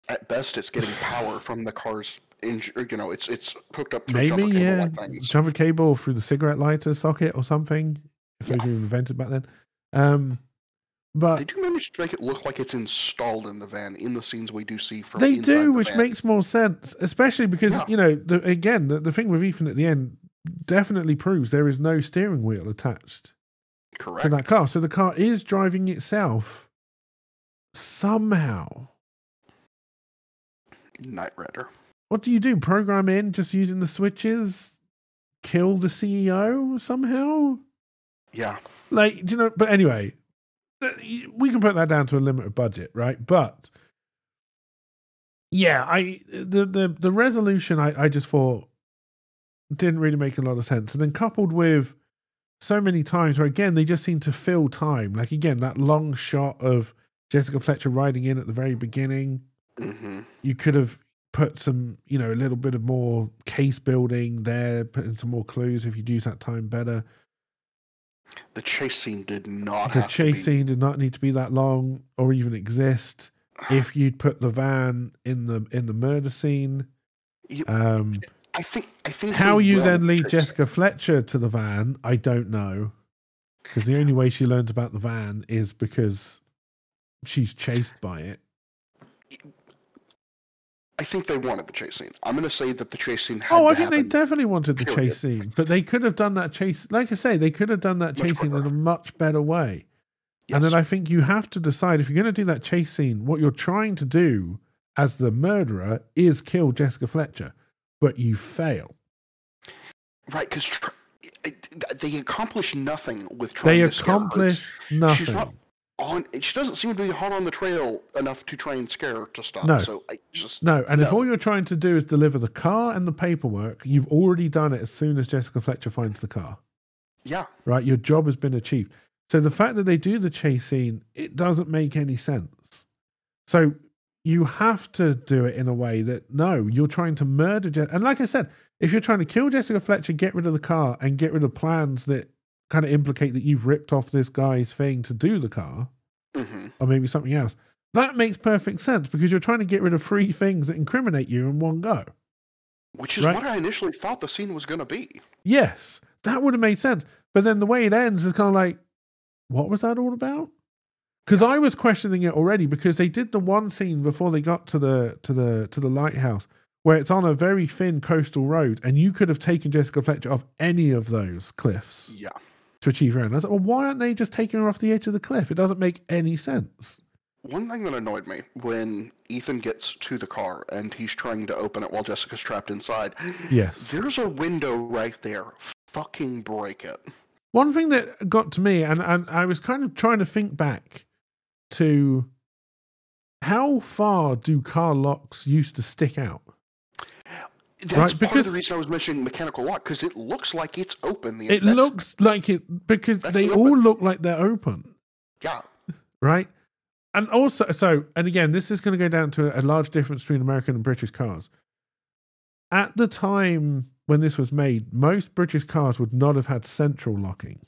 B: at best, it's getting power from the car's engine. It's hooked up to
A: maybe,
B: a jumper cable like things.
A: Jumper cable through the cigarette lighter socket or something. If those were invented back then. But
B: they do manage to make it look like it's installed in the van in the scenes we do see from
A: they
B: inside
A: do,
B: the
A: which
B: van.
A: makes more sense, especially because the thing with Ethan at the end definitely proves there is no steering wheel attached
B: Correct.
A: to that car, so the car is driving itself somehow.
B: Knight Rider.
A: What do you do? Program in just using the switches? Kill the CEO somehow?
B: Yeah.
A: Like, but anyway, we can put that down to a limited budget, right? But yeah, the resolution I just thought didn't really make a lot of sense. And then coupled with so many times where, again, they just seem to fill time. Like, again, that long shot of Jessica Fletcher riding in at the very beginning.
B: Mm-hmm.
A: You could have put some, a little bit of more case building there, put in some more clues if you'd use that time better.
B: The chase scene did not
A: scene did not need to be that long or even exist. If you'd put the van in the murder scene.
B: I think
A: how you then lead Jessica Fletcher to the van, I don't know. Because the only way she learns about the van is because she's chased by it.
B: I think they wanted the chase scene. I'm going to say that the chase scene had
A: I think they definitely wanted the chase scene. But they could have done that chase, like I say, they could have done that chase scene in a much better way. Yes. And then I think you have to decide, if you're going to do that chase scene, what you're trying to do as the murderer is kill Jessica Fletcher. But you fail.
B: Right, because they accomplish nothing with trying
A: to
B: scare her.
A: They accomplish nothing.
B: She's not she doesn't seem to be hot on the trail enough to try and scare her to stop.
A: No.
B: So
A: If all you're trying to do is deliver the car and the paperwork, you've already done it as soon as Jessica Fletcher finds the car.
B: Yeah.
A: Right? Your job has been achieved. So the fact that they do the chase scene, it doesn't make any sense. So you have to do it in a way that, no, you're trying to murder and like I said, if you're trying to kill Jessica Fletcher, get rid of the car and get rid of plans that kind of implicate that you've ripped off this guy's thing to do the car, or maybe something else, that makes perfect sense because you're trying to get rid of 3 things that incriminate you in one go.
B: Which is what I initially thought the scene was going to be.
A: Yes, that would have made sense. But then the way it ends is kind of like, what was that all about? Because I was questioning it already because they did the one scene before they got to the lighthouse where it's on a very thin coastal road and you could have taken Jessica Fletcher off any of those cliffs.
B: Yeah.
A: To achieve her end. I was like, well, why aren't they just taking her off the edge of the cliff? It doesn't make any sense.
B: One thing that annoyed me when Ethan gets to the car and he's trying to open it while Jessica's trapped inside.
A: Yes.
B: There's a window right there. Fucking break it.
A: One thing that got to me, and I was kind of trying to think back to how far do car locks used to stick out?
B: That's part of the reason I was mentioning mechanical lock, because it looks like it's open.
A: It looks like it, because they all look like they're open.
B: Yeah.
A: Right? And also, and again, this is going to go down to a large difference between American and British cars. At the time when this was made, most British cars would not have had central locking.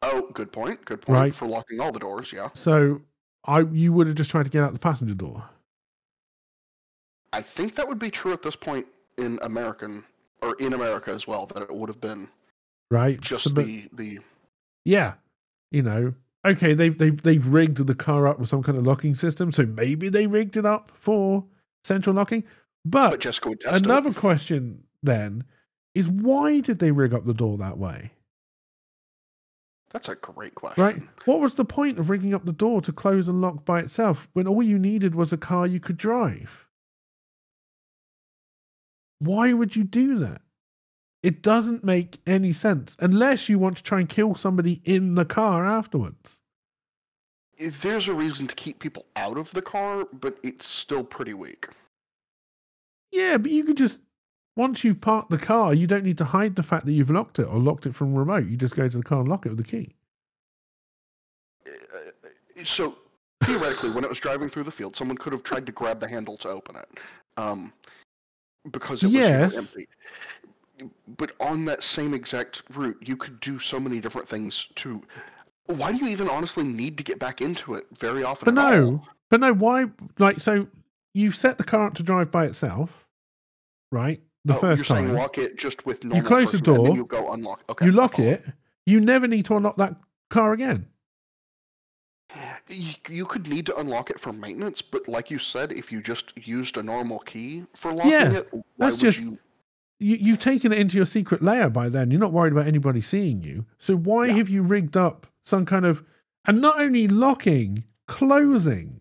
B: Oh, good point. Good point.
A: Right?
B: For locking all the doors, yeah.
A: So you would have just tried to get out the passenger door.
B: I think that would be true at this point in America as well, that it would have been
A: right.
B: Just
A: so,
B: the
A: yeah, you know, okay, they've rigged the car up with some kind of locking system, so maybe they rigged it up for central locking. But another question then is, why did they rig up the door that way?
B: That's a great question.
A: Right? What was the point of rigging up the door to close and lock by itself when all you needed was a car you could drive? Why would you do that? It doesn't make any sense unless you want to try and kill somebody in the car afterwards.
B: There's a reason to keep people out of the car, but it's still pretty weak.
A: Yeah, but you could just, once you've parked the car, you don't need to hide the fact that you've locked it or locked it from remote. You just go to the car and lock it with the key.
B: So, theoretically, when it was driving through the field, someone could have tried to grab the handle to open it. Because it was empty. But on that same exact route, you could do so many different things to... Why do you even honestly need to get back into it very often
A: But no, why... Like, so you set the car up to drive by itself, right? The first time.
B: Saying lock it just with normal...
A: You close the door.
B: And then you go unlock. Okay.
A: You lock it. You never need to unlock that car again.
B: You could need to unlock it for maintenance, but like you said, if you just used a normal key for locking it, why would you...
A: You've taken it into your secret layer by then. You're not worried about anybody seeing you. So why have you rigged up some kind of... And not only locking, closing.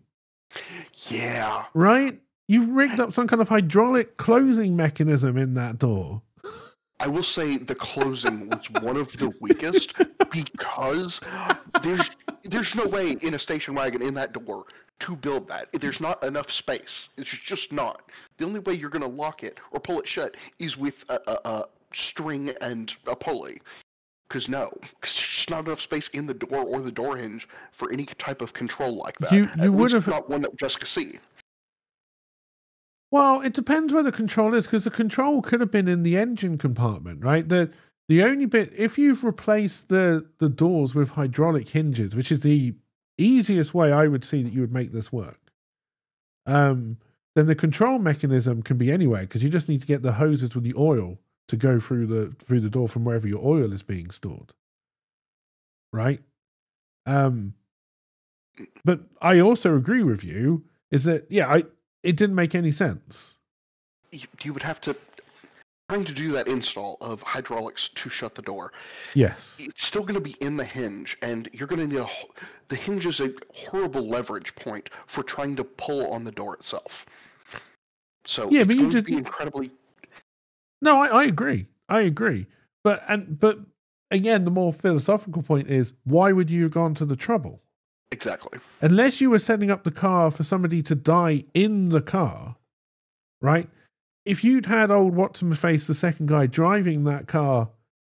B: Yeah.
A: Right? You've rigged up some kind of hydraulic closing mechanism in that door.
B: I will say the closing was one of the weakest because there's no way in a station wagon in that door to build that. There's not enough space. It's just not. The only way you're going to lock it or pull it shut is with a string and a pulley. Because there's just not enough space in the door or the door hinge for any type of control like that.
A: You would have
B: not one that Jessica see.
A: Well, it depends where the control is, because the control could have been in the engine compartment, right? The only bit, if you've replaced the doors with hydraulic hinges, which is the easiest way I would see that you would make this work, then the control mechanism can be anywhere, because you just need to get the hoses with the oil to go through the door from wherever your oil is being stored, right? But I also agree with you, is that, it didn't make any sense.
B: You would have to... Trying to do that install of hydraulics to shut the door.
A: Yes.
B: It's still going to be in the hinge, and you're going to need the hinge is a horrible leverage point for trying to pull on the door itself. So
A: yeah,
B: it's
A: but
B: going to be incredibly...
A: No, I agree. I agree. But again, the more philosophical point is, why would you have gone to the trouble?
B: Exactly.
A: Unless you were setting up the car for somebody to die in the car, right? If you'd had old What's-Face, the second guy, driving that car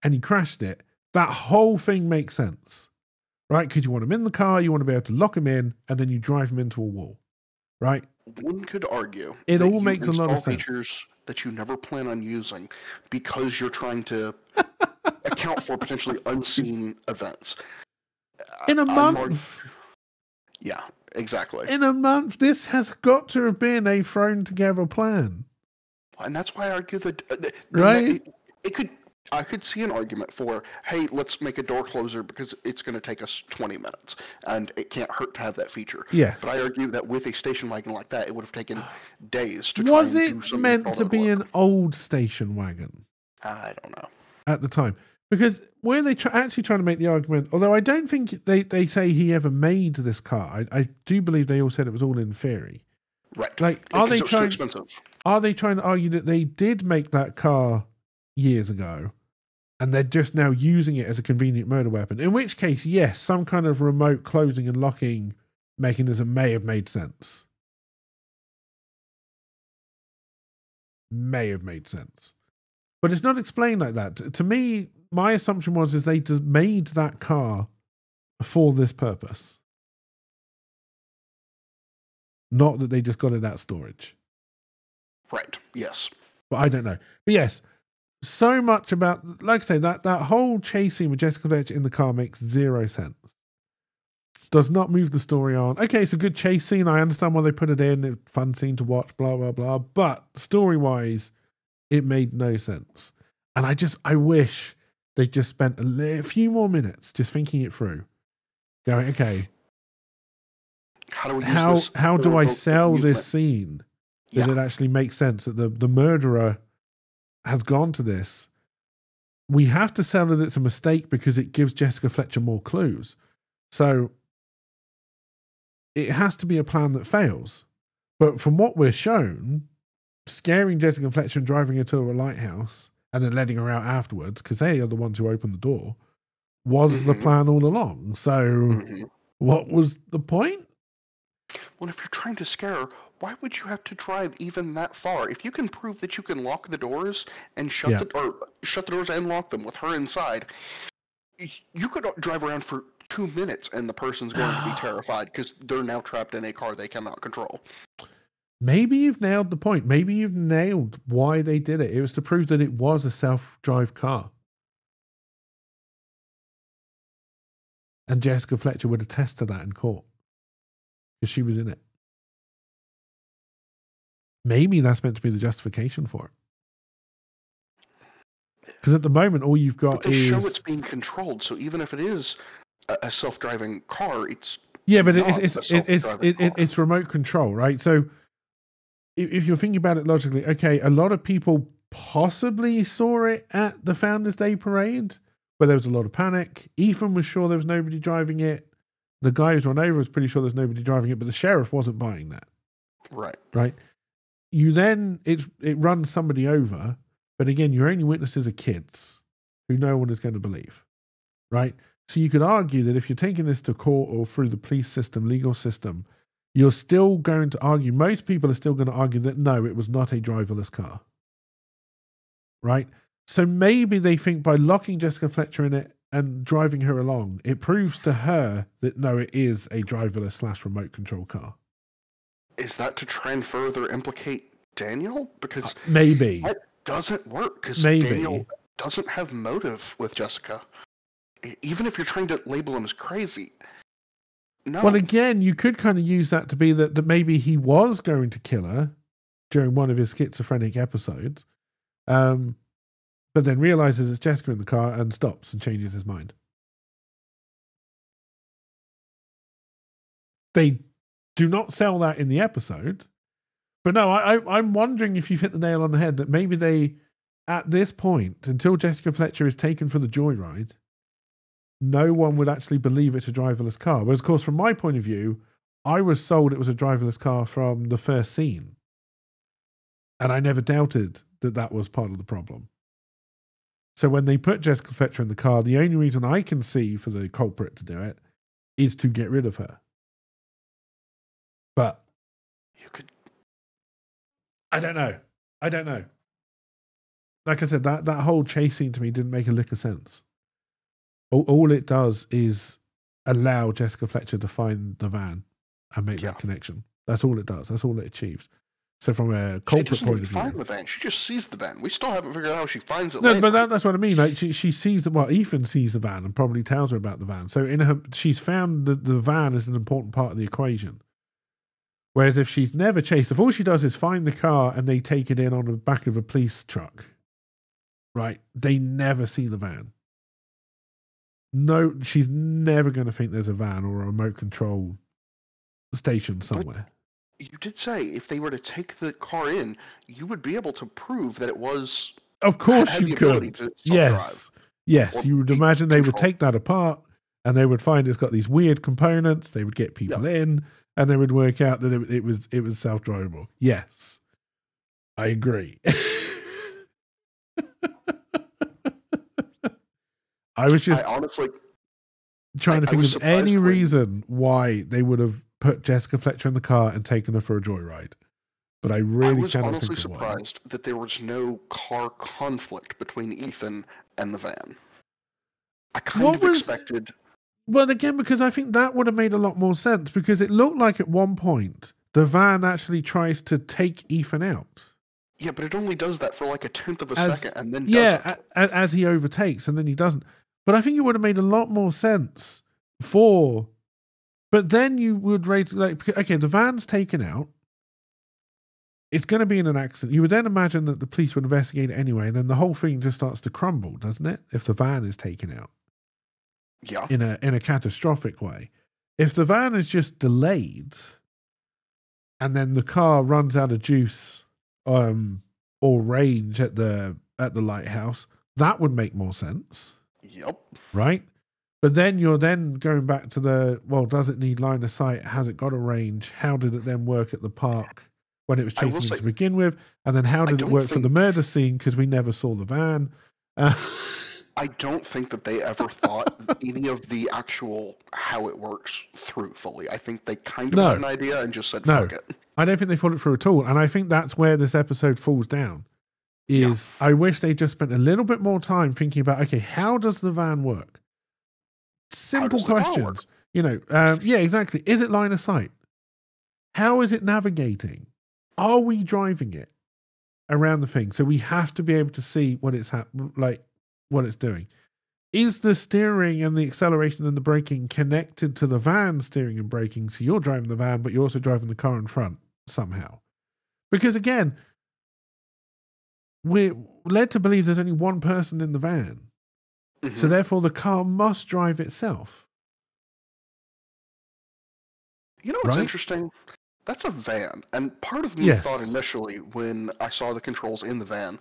A: and he crashed it, that whole thing makes sense, right? Because you want him in the car, you want to be able to lock him in, and then you drive him into a wall, right?
B: One could argue
A: it all makes a lot of sense.
B: Features that you never plan on using because you're trying to account for potentially unseen events.
A: In a month...
B: Yeah, exactly.
A: In a month, this has got to have been a thrown together plan.
B: And that's why I argue that
A: right?
B: I could see an argument for, hey, let's make a door closer because it's going to take us 20 minutes and it can't hurt to have that feature.
A: Yes.
B: But I argue that with a station wagon like that, it would have taken days to try and do something.
A: Was it meant to be an old station wagon?
B: I don't know.
A: At the time. Because were they actually trying to make the argument, although I don't think they say he ever made this car. I do believe they all said it was all in theory.
B: Right.
A: Like,
B: are they trying
A: to argue that they did make that car years ago and they're just now using it as a convenient murder weapon? In which case, yes, some kind of remote closing and locking mechanism may have made sense. May have made sense. But it's not explained like that. To me, my assumption is they just made that car for this purpose. Not that they just got it at storage.
B: Right, yes.
A: But I don't know. But yes, so much about, like I say, that whole chase scene with Jessica Fletcher in the car makes zero sense. Does not move the story on. Okay, it's a good chase scene. I understand why they put it in. It's a fun scene to watch, blah, blah, blah. But story-wise, it made no sense. And I wish they just spent a few more minutes just thinking it through. Going, okay, how do I sell this scene that it actually makes sense that the murderer has gone to this? We have to sell that it's a mistake because it gives Jessica Fletcher more clues. So it has to be a plan that fails. But from what we're shown, scaring Jessica Fletcher and driving her to a lighthouse and then letting her out afterwards, because they are the ones who opened the door, was the plan all along. So what was the point?
B: Well, if you're trying to scare her, why would you have to drive even that far? If you can prove that you can lock the doors and shut the doors and lock them with her inside, you could drive around for 2 minutes and the person's going to be terrified because they're now trapped in a car they cannot control.
A: Maybe you've nailed the point. Maybe you've nailed why they did it. It was to prove that it was a self-drive car. And Jessica Fletcher would attest to that in court because she was in it. Maybe that's meant to be the justification for it. Because at the moment, all you've got
B: is... show it's being controlled, so even if it is a self-driving car, it's...
A: Yeah, but it's remote control, right? So if you're thinking about it logically, okay, a lot of people possibly saw it at the Founders Day parade, where there was a lot of panic. Ethan was sure there was nobody driving it. The guy who's run over was pretty sure there's nobody driving it, but the sheriff wasn't buying that. Right. You then, it runs somebody over, but again, your only witnesses are kids who no one is going to believe, right? So you could argue that if you're taking this to court or through the police system, legal system, you're still going to argue, most people are still going to argue that no, it was not a driverless car, right? So maybe they think by locking Jessica Fletcher in it and driving her along, it proves to her that no, it is a driverless / remote control car.
B: Is that to try and further implicate Daniel? Because
A: maybe
B: that doesn't work because Daniel doesn't have motive with Jessica. Even if you're trying to label him as crazy. No.
A: Well, again, you could kind of use that to be that maybe he was going to kill her during one of his schizophrenic episodes, but then realizes it's Jessica in the car and stops and changes his mind. They do not sell that in the episode. But no, I'm wondering if you've hit the nail on the head that maybe they, at this point, until Jessica Fletcher is taken for the joyride, no one would actually believe it's a driverless car. Whereas, of course, from my point of view, I was sold it was a driverless car from the first scene. And I never doubted that that was part of the problem. So when they put Jessica Fletcher in the car, the only reason I can see for the culprit to do it is to get rid of her. But
B: you could...
A: I don't know. Like I said, that whole chase scene to me didn't make a lick of sense. All it does is allow Jessica Fletcher to find the van and make that connection. That's all it does. That's all it achieves. So from a culprit point of view,
B: find the van. She just sees the van. We still haven't figured out how she finds it.
A: No, later. But that's what I mean. Like she sees Ethan sees the van and probably tells her about the van. So she's found that the van is an important part of the equation. Whereas if she's never chased, if all she does is find the car and they take it in on the back of a police truck, right? They never see the van. No, she's never going to think there's a van or a remote control station somewhere.
B: But you did say if they were to take the car in, you would be able to prove that it was.
A: Of course you could. Yes. Yes,
B: Or
A: you would
B: be
A: imagine they would
B: controlled.
A: take that apart and they would find it's got these weird components. They would get people in, and they would work out that it was self-drivable. Yes, I agree. I was just
B: honestly
A: trying to think
B: was
A: of any
B: surprised when-
A: reason why they would have put Jessica Fletcher in the car and taken her for a joyride. But I really
B: was
A: cannot
B: honestly
A: think of why.
B: surprised that there was no car conflict between Ethan and the van. I kind of expected.
A: Well, again, because I think that would have made a lot more sense, because it looked like at one point the van actually tries to take Ethan out.
B: Yeah, but it only does that for like a tenth of a second and then
A: doesn't. As he overtakes, and then he doesn't. But I think it would have made a lot more sense for. But then you would raise, like, okay, the van's taken out. It's going to be in an accident. You would then imagine that the police would investigate it anyway, and then the whole thing just starts to crumble, doesn't it? If the van is taken out.
B: Yeah.
A: In a catastrophic way. If the van is just delayed, and then the car runs out of juice or range at the lighthouse, that would make more sense.
B: Yep.
A: Right? But then you're then going back to does it need line of sight? Has it got a range? How did it then work at the park when it was chasing him to begin with? And then how did it work for the murder scene? Because we never saw the van.
B: I don't think that they ever thought any of the actual how it works through fully. I think they kind of had an idea and just said, fuck it.
A: I don't think they thought it through at all. And I think that's where this episode falls down. I wish they just spent a little bit more time thinking about, okay, how does the van work? Simple questions. Yeah, exactly. Is it line of sight? How is it navigating? Are we driving it around the thing? So we have to be able to see what it's what it's doing. Is the steering and the acceleration and the braking connected to the van steering and braking? So you're driving the van, but you're also driving the car in front somehow. Because again, we're led to believe there's only one person in the van. Mm-hmm. So therefore the car must drive itself.
B: You know what's interesting? That's a van. And part of me thought initially when I saw the controls in the van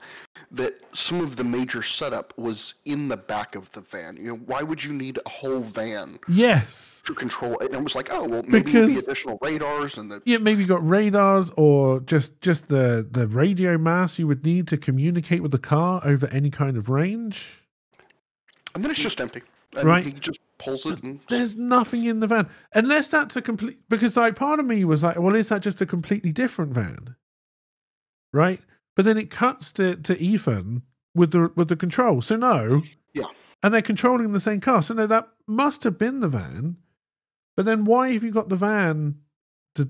B: that some of the major setup was in the back of the van. Why would you need a whole van to control it? And I was like, oh, well, maybe the additional radars and the...
A: Yeah, maybe you got radars or just the radio mass you would need to communicate with the car over any kind of range.
B: And then it's just empty. And he just pulls it. And...
A: There's nothing in the van. Unless that's a complete... Because part of me was like, well, is that just a completely different van? Right? But then it cuts to Ethan with the control. So no.
B: Yeah.
A: And they're controlling the same car. So no, that must have been the van. But then why have you got the van to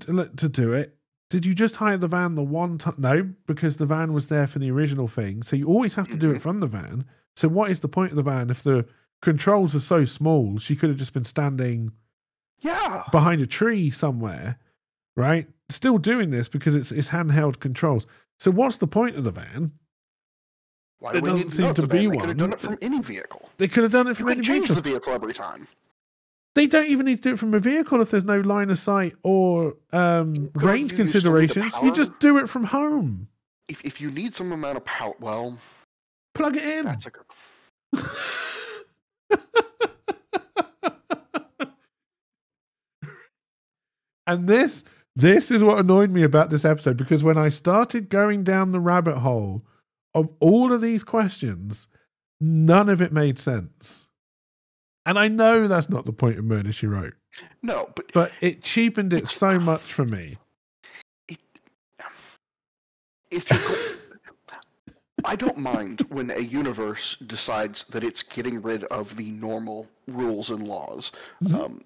A: do it? Did you just hire the van the one time? No, because the van was there for the original thing. So you always have to do it from the van. So what is the point of the van if the controls are so small? She could have just been standing behind a tree somewhere, right? Still doing this because it's handheld controls. So what's the point of the van?
B: Why there doesn't seem to be one. They could have done it from any vehicle.
A: They could have done it from any vehicle.
B: Change the vehicle every time.
A: They don't even need to do it from a vehicle if there's no line of sight or range considerations. You just do it from home.
B: If you need some amount of power, well...
A: Plug it in.
B: That's a good...
A: And this is what annoyed me about this episode, because when I started going down the rabbit hole of all of these questions, none of it made sense. And I know that's not the point of Murder, She Wrote.
B: No,
A: but it cheapened it so much for me.
B: I don't mind when a universe decides that it's getting rid of the normal rules and laws.
A: Mm-hmm.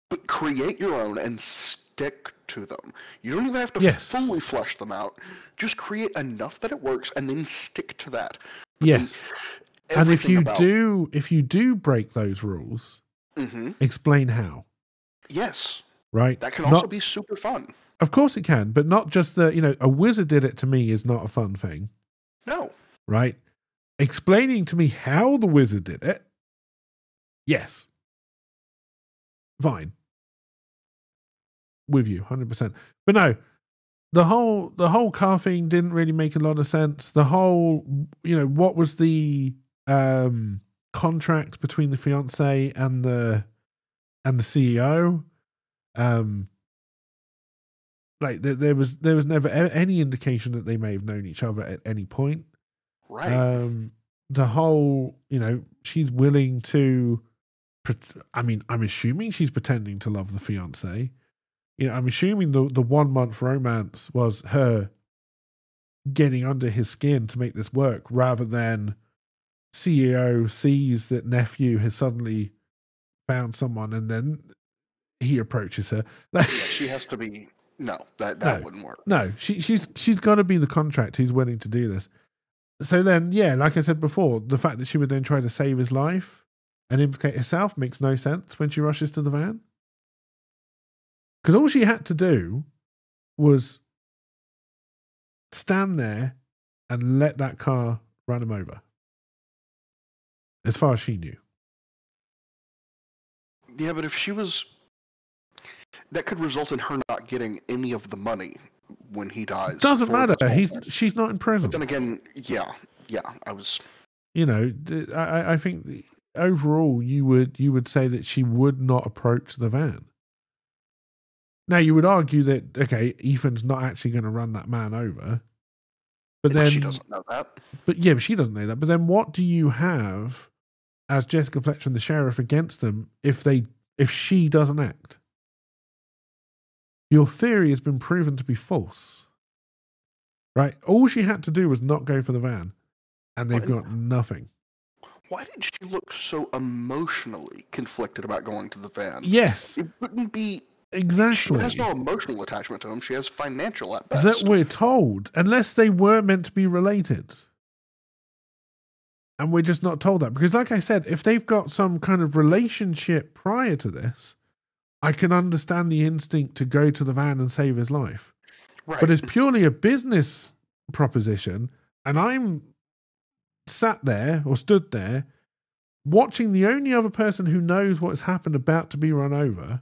B: But create your own and stick to them. You don't even have to fully flesh them out. Just create enough that it works and then stick to that.
A: Yes. And if you do break those rules, explain how.
B: Yes.
A: Right?
B: That can also be super fun.
A: Of course it can, but not just a wizard did it to me is not a fun thing.
B: No.
A: Right? Explaining to me how the wizard did it, yes. Fine. With you, 100%. But no, the whole car thing didn't really make a lot of sense. The whole, what was the contract between the fiance and the CEO. Like there was never any indication that they may have known each other at any point.
B: Right.
A: The whole, she's willing to. I mean, I'm assuming she's pretending to love the fiance. I'm assuming the 1 month romance was her getting under his skin to make this work, rather than CEO sees that nephew has suddenly found someone and then he approaches her.
B: Yeah, she has to be. No, that wouldn't work.
A: No, she's got to be the contract who's willing to do this. So then, yeah, like I said before, the fact that she would then try to save his life and implicate herself makes no sense when she rushes to the van. Because all she had to do was stand there and let that car run him over. As far as she knew.
B: Yeah, but if she was... That could result in her not getting any of the money when he dies.
A: Doesn't matter. She's not in prison.
B: But then again, yeah, I was...
A: I think overall you would say that she would not approach the van. Now you would argue that, okay, Ethan's not actually going to run that man over. But then
B: she doesn't know that.
A: But yeah, but she doesn't know that. But then what do you have as Jessica Fletcher and the sheriff against them if she doesn't act? Your theory has been proven to be false. Right? All she had to do was not go for the van, and they've got nothing.
B: Why did she look so emotionally conflicted about going to the van?
A: Yes.
B: It wouldn't be...
A: Exactly.
B: She has no emotional attachment to him. She has financial at best.
A: That we're told, unless they were meant to be related. And we're just not told that. Because like I said, if they've got some kind of relationship prior to this, I can understand the instinct to go to the van and save his life.
B: Right.
A: But it's purely a business proposition, and I'm sat there or stood there watching the only other person who knows what's happened about to be run over,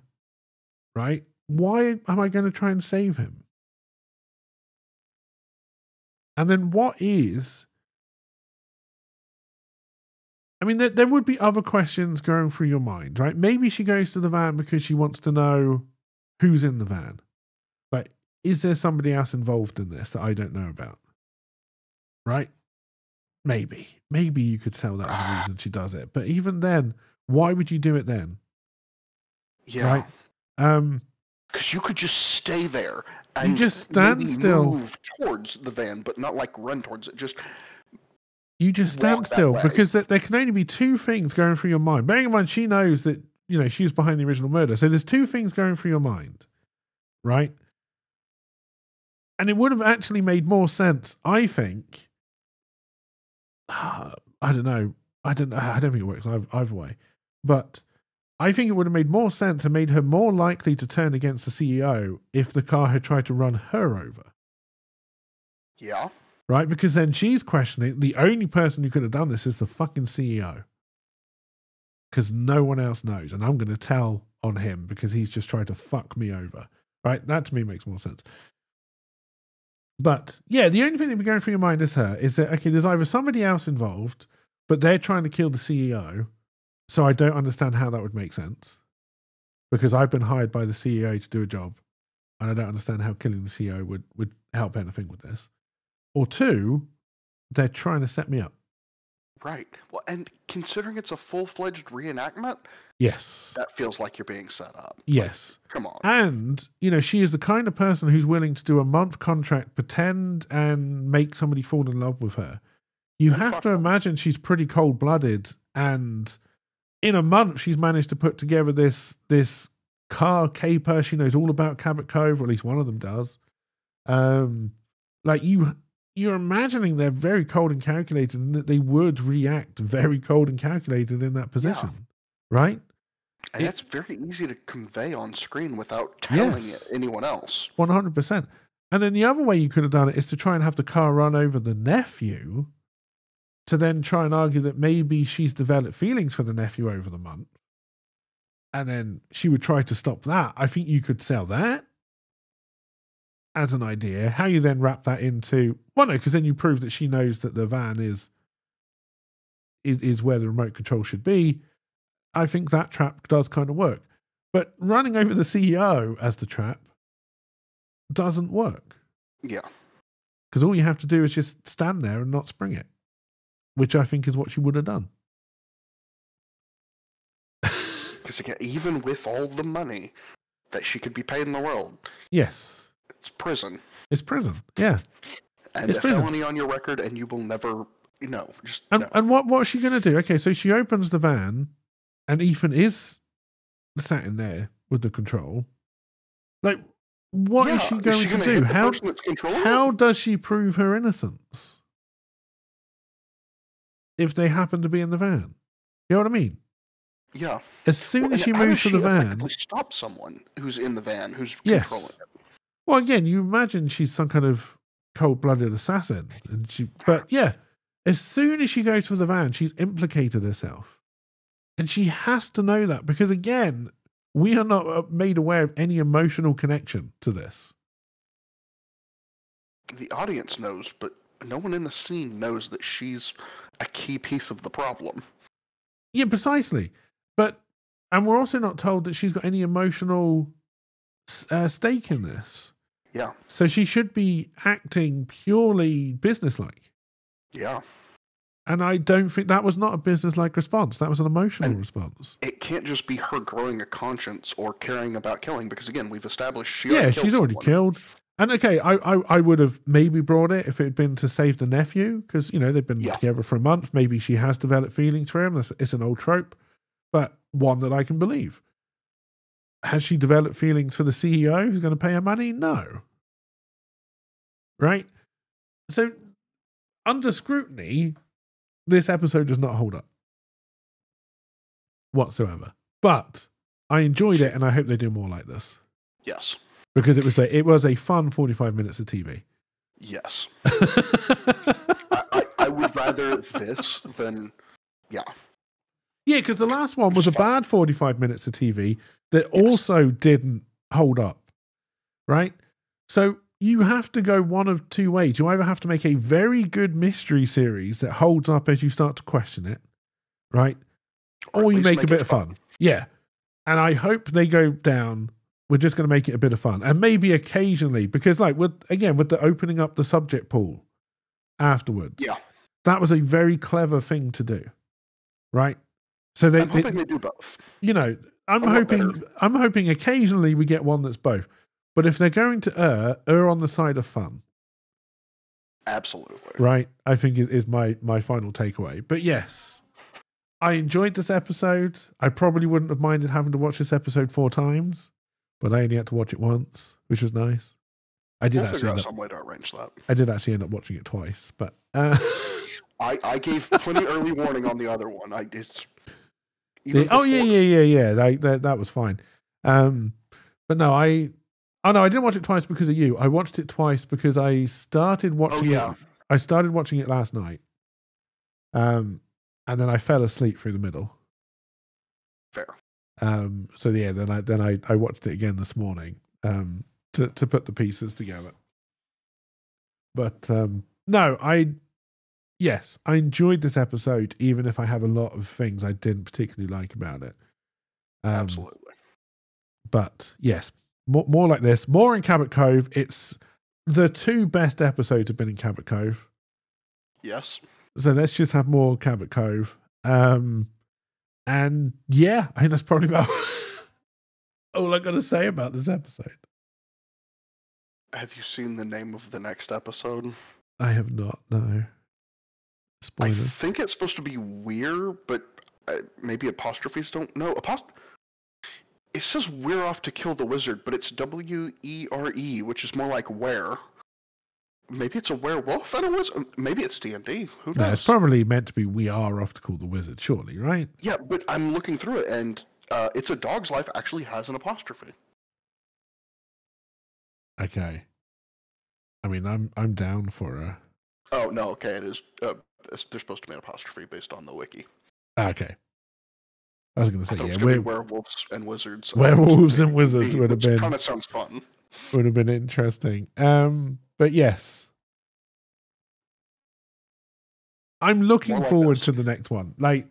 A: right? Why am I going to try and save him? And then what is... I mean, there would be other questions going through your mind, right? Maybe she goes to the van because she wants to know who's in the van. Like, is there somebody else involved in this that I don't know about? Right? Maybe you could sell that as a reason she does it. But even then, why would you do it then?
B: Yeah.
A: Right?
B: Because you could just stay there and
A: you just stand still,
B: move towards the van, but not like run towards it.
A: You just stand still, because there can only be two things going through your mind. Bearing in mind, she knows that, she was behind the original murder. So there's two things going through your mind, right? And it would have actually made more sense, I think. I don't know. I don't think it works either way. But I think it would have made more sense and made her more likely to turn against the CEO if the car had tried to run her over.
B: Yeah.
A: Right? Because then she's questioning, the only person who could have done this is the fucking CEO. Because no one else knows. And I'm going to tell on him because he's just tried to fuck me over. Right? That to me makes more sense. But yeah, the only thing that would be going through your mind is her. Is that, okay, there's either somebody else involved, but they're trying to kill the CEO. So I don't understand how that would make sense. Because I've been hired by the CEO to do a job. And I don't understand how killing the CEO would help anything with this. Or two, they're trying to set me up.
B: Right. Well, and considering it's a full-fledged reenactment,
A: yes,
B: that feels like you're being set up.
A: Yes.
B: Like, come on.
A: And, she is the kind of person who's willing to do a month contract, pretend and make somebody fall in love with her. You have to imagine she's pretty cold-blooded, and in a month she's managed to put together this car caper. She knows all about Cabot Cove, or at least one of them does. You're imagining they're very cold and calculated, and that they would react very cold and calculated in that position, right?
B: And that's very easy to convey on screen without telling anyone else.
A: 100%. And then the other way you could have done it is to try and have the car run over the nephew, to then try and argue that maybe she's developed feelings for the nephew over the month. And then she would try to stop that. I think you could sell that as an idea. How you then wrap that into... Well, no, because then you prove that she knows that the van is is where the remote control should be, I think that trap does kind of work. But running over the CEO as the trap doesn't work.
B: Yeah.
A: Because all you have to do is just stand there and not spring it, which I think is what she would have done.
B: Because again, even with all the money that she could be paid in the world,
A: yes,
B: it's prison.
A: It's prison, yeah.
B: And
A: it's
B: a
A: prison.
B: felony on your record, and you will never, no.
A: And what's she going to do? Okay, so she opens the van, and Ethan is sat in there with the control. Like, what is she going to do? How does she prove her innocence if they happen to be in the van? You know what I mean?
B: Yeah.
A: As soon as she moves to the van,
B: stop someone who's in the van who's controlling it.
A: Well, again, you imagine she's some kind of cold-blooded assassin, but yeah, as soon as she goes for the van, she's implicated herself, and she has to know that because again, we are not made aware of any emotional connection to this.
B: The audience knows, but no one in the scene knows that she's a key piece of the problem.
A: Yeah, precisely. And we're also not told that she's got any emotional stake in this.
B: Yeah.
A: So she should be acting purely businesslike.
B: Yeah.
A: And I don't think that was not a businesslike response. That was an emotional response.
B: It can't just be her growing a conscience or caring about killing, because again, we've established
A: she's already killed. And okay, I would have maybe brought it if it had been to save the nephew, because they've been together for a month. Maybe she has developed feelings for him. It's an old trope, but one that I can believe. Has she developed feelings for the CEO who's going to pay her money? No. Right? So, under scrutiny, this episode does not hold up whatsoever. But I enjoyed it, and I hope they do more like this.
B: Yes.
A: Because it was a fun 45 minutes of TV.
B: Yes. I would rather this than, yeah.
A: Yeah, because the last one was a bad 45 minutes of TV that also didn't hold up, right? So you have to go one of two ways. You either have to make a very good mystery series that holds up as you start to question it, right? Or you make a bit of fun. Yeah. And I hope they go down, we're just going to make it a bit of fun. And maybe occasionally, because with the opening up the subject pool afterwards, that was a very clever thing to do, right? So I'm
B: hoping they do both.
A: I'm hoping occasionally we get one that's both. But if they're going to err on the side of fun.
B: Absolutely.
A: Right, I think is my final takeaway. But yes, I enjoyed this episode. I probably wouldn't have minded having to watch this episode 4 times, but I only had to watch it once, which was nice. I did actually end up
B: some way to arrange that.
A: I did actually end up watching it twice, but
B: I gave plenty early warning on the other one.
A: That was fine. But no, I didn't watch it twice because of you. I watched it twice because I started watching it. I started watching it last night. And then I fell asleep through the middle.
B: Fair.
A: So yeah, then I watched it again this morning to put the pieces together. But no, I enjoyed this episode, even if I have a lot of things I didn't particularly like about it.
B: Absolutely.
A: But yes, more like this, more in Cabot Cove. It's the 2 best episodes have been in Cabot Cove.
B: Yes.
A: So let's just have more Cabot Cove. And yeah, I think that's probably about all I got to say about this episode.
B: Have you seen the name of the next episode?
A: I have not, no. Spoilers.
B: I think it's supposed to be We're, but maybe apostrophes don't know. It says We're Off to Kill the Wizard, but it's WERE, which is more like Where. Maybe it's a werewolf and a wizard. Maybe it's D&D. Who knows?
A: No, it's probably meant to be We Are Off to Kill the Wizard, surely, right?
B: Yeah, but I'm looking through it, and It's a Dog's Life actually has an apostrophe.
A: Okay. I mean, I'm down for a...
B: Oh, no, okay, it is. There's supposed to be an apostrophe based on the wiki.
A: Okay. I was going to say,
B: yeah, werewolves and wizards.
A: Werewolves and wizards would have been...
B: kind of sounds fun.
A: Would have been interesting. But yes. I'm looking
B: More like
A: forward
B: this.
A: to the next one. Like,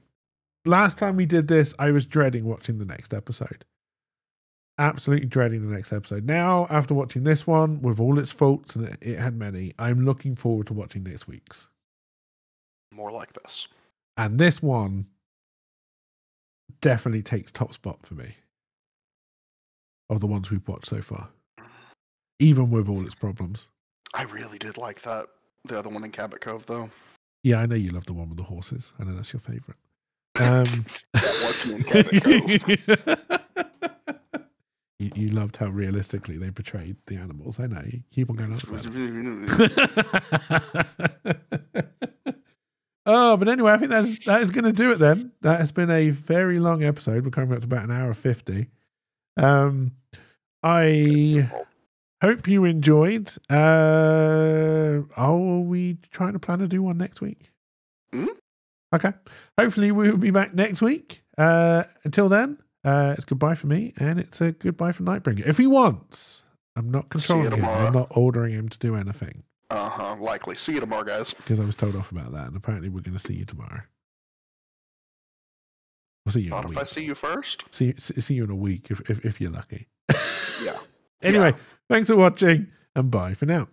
A: last time we did this, I was dreading watching the next episode. Absolutely dreading the next episode. Now, after watching this one, with all its faults, and it had many, I'm looking forward to watching next week's.
B: More like this.
A: And this one definitely takes top spot for me of the ones we've watched so far, even with all its problems.
B: I really did like that. The other one in Cabot Cove, though.
A: Yeah, I know you love the one with the horses. I know that's your favorite.
B: That wasn't in Cabot Cove.
A: You loved how realistically they portrayed the animals. I know. You keep on going on about it. Oh, but anyway, I think that is going to do it then. That has been a very long episode. We're coming up to about an hour 50. I hope you enjoyed. Are we trying to plan to do one next week?
B: Mm-hmm.
A: Okay. Hopefully we'll be back next week. Until then, it's goodbye for me, and it's a goodbye for Nightbringer. If he wants, I'm not controlling him. I'm not ordering him to do anything.
B: Likely. See you tomorrow, guys.
A: Because I was told off about that, and apparently we're going to see you tomorrow. We'll see you in a week.
B: If I see you first?
A: See you in a week if you're lucky.
B: Yeah.
A: Anyway, Thanks for watching, and bye for now.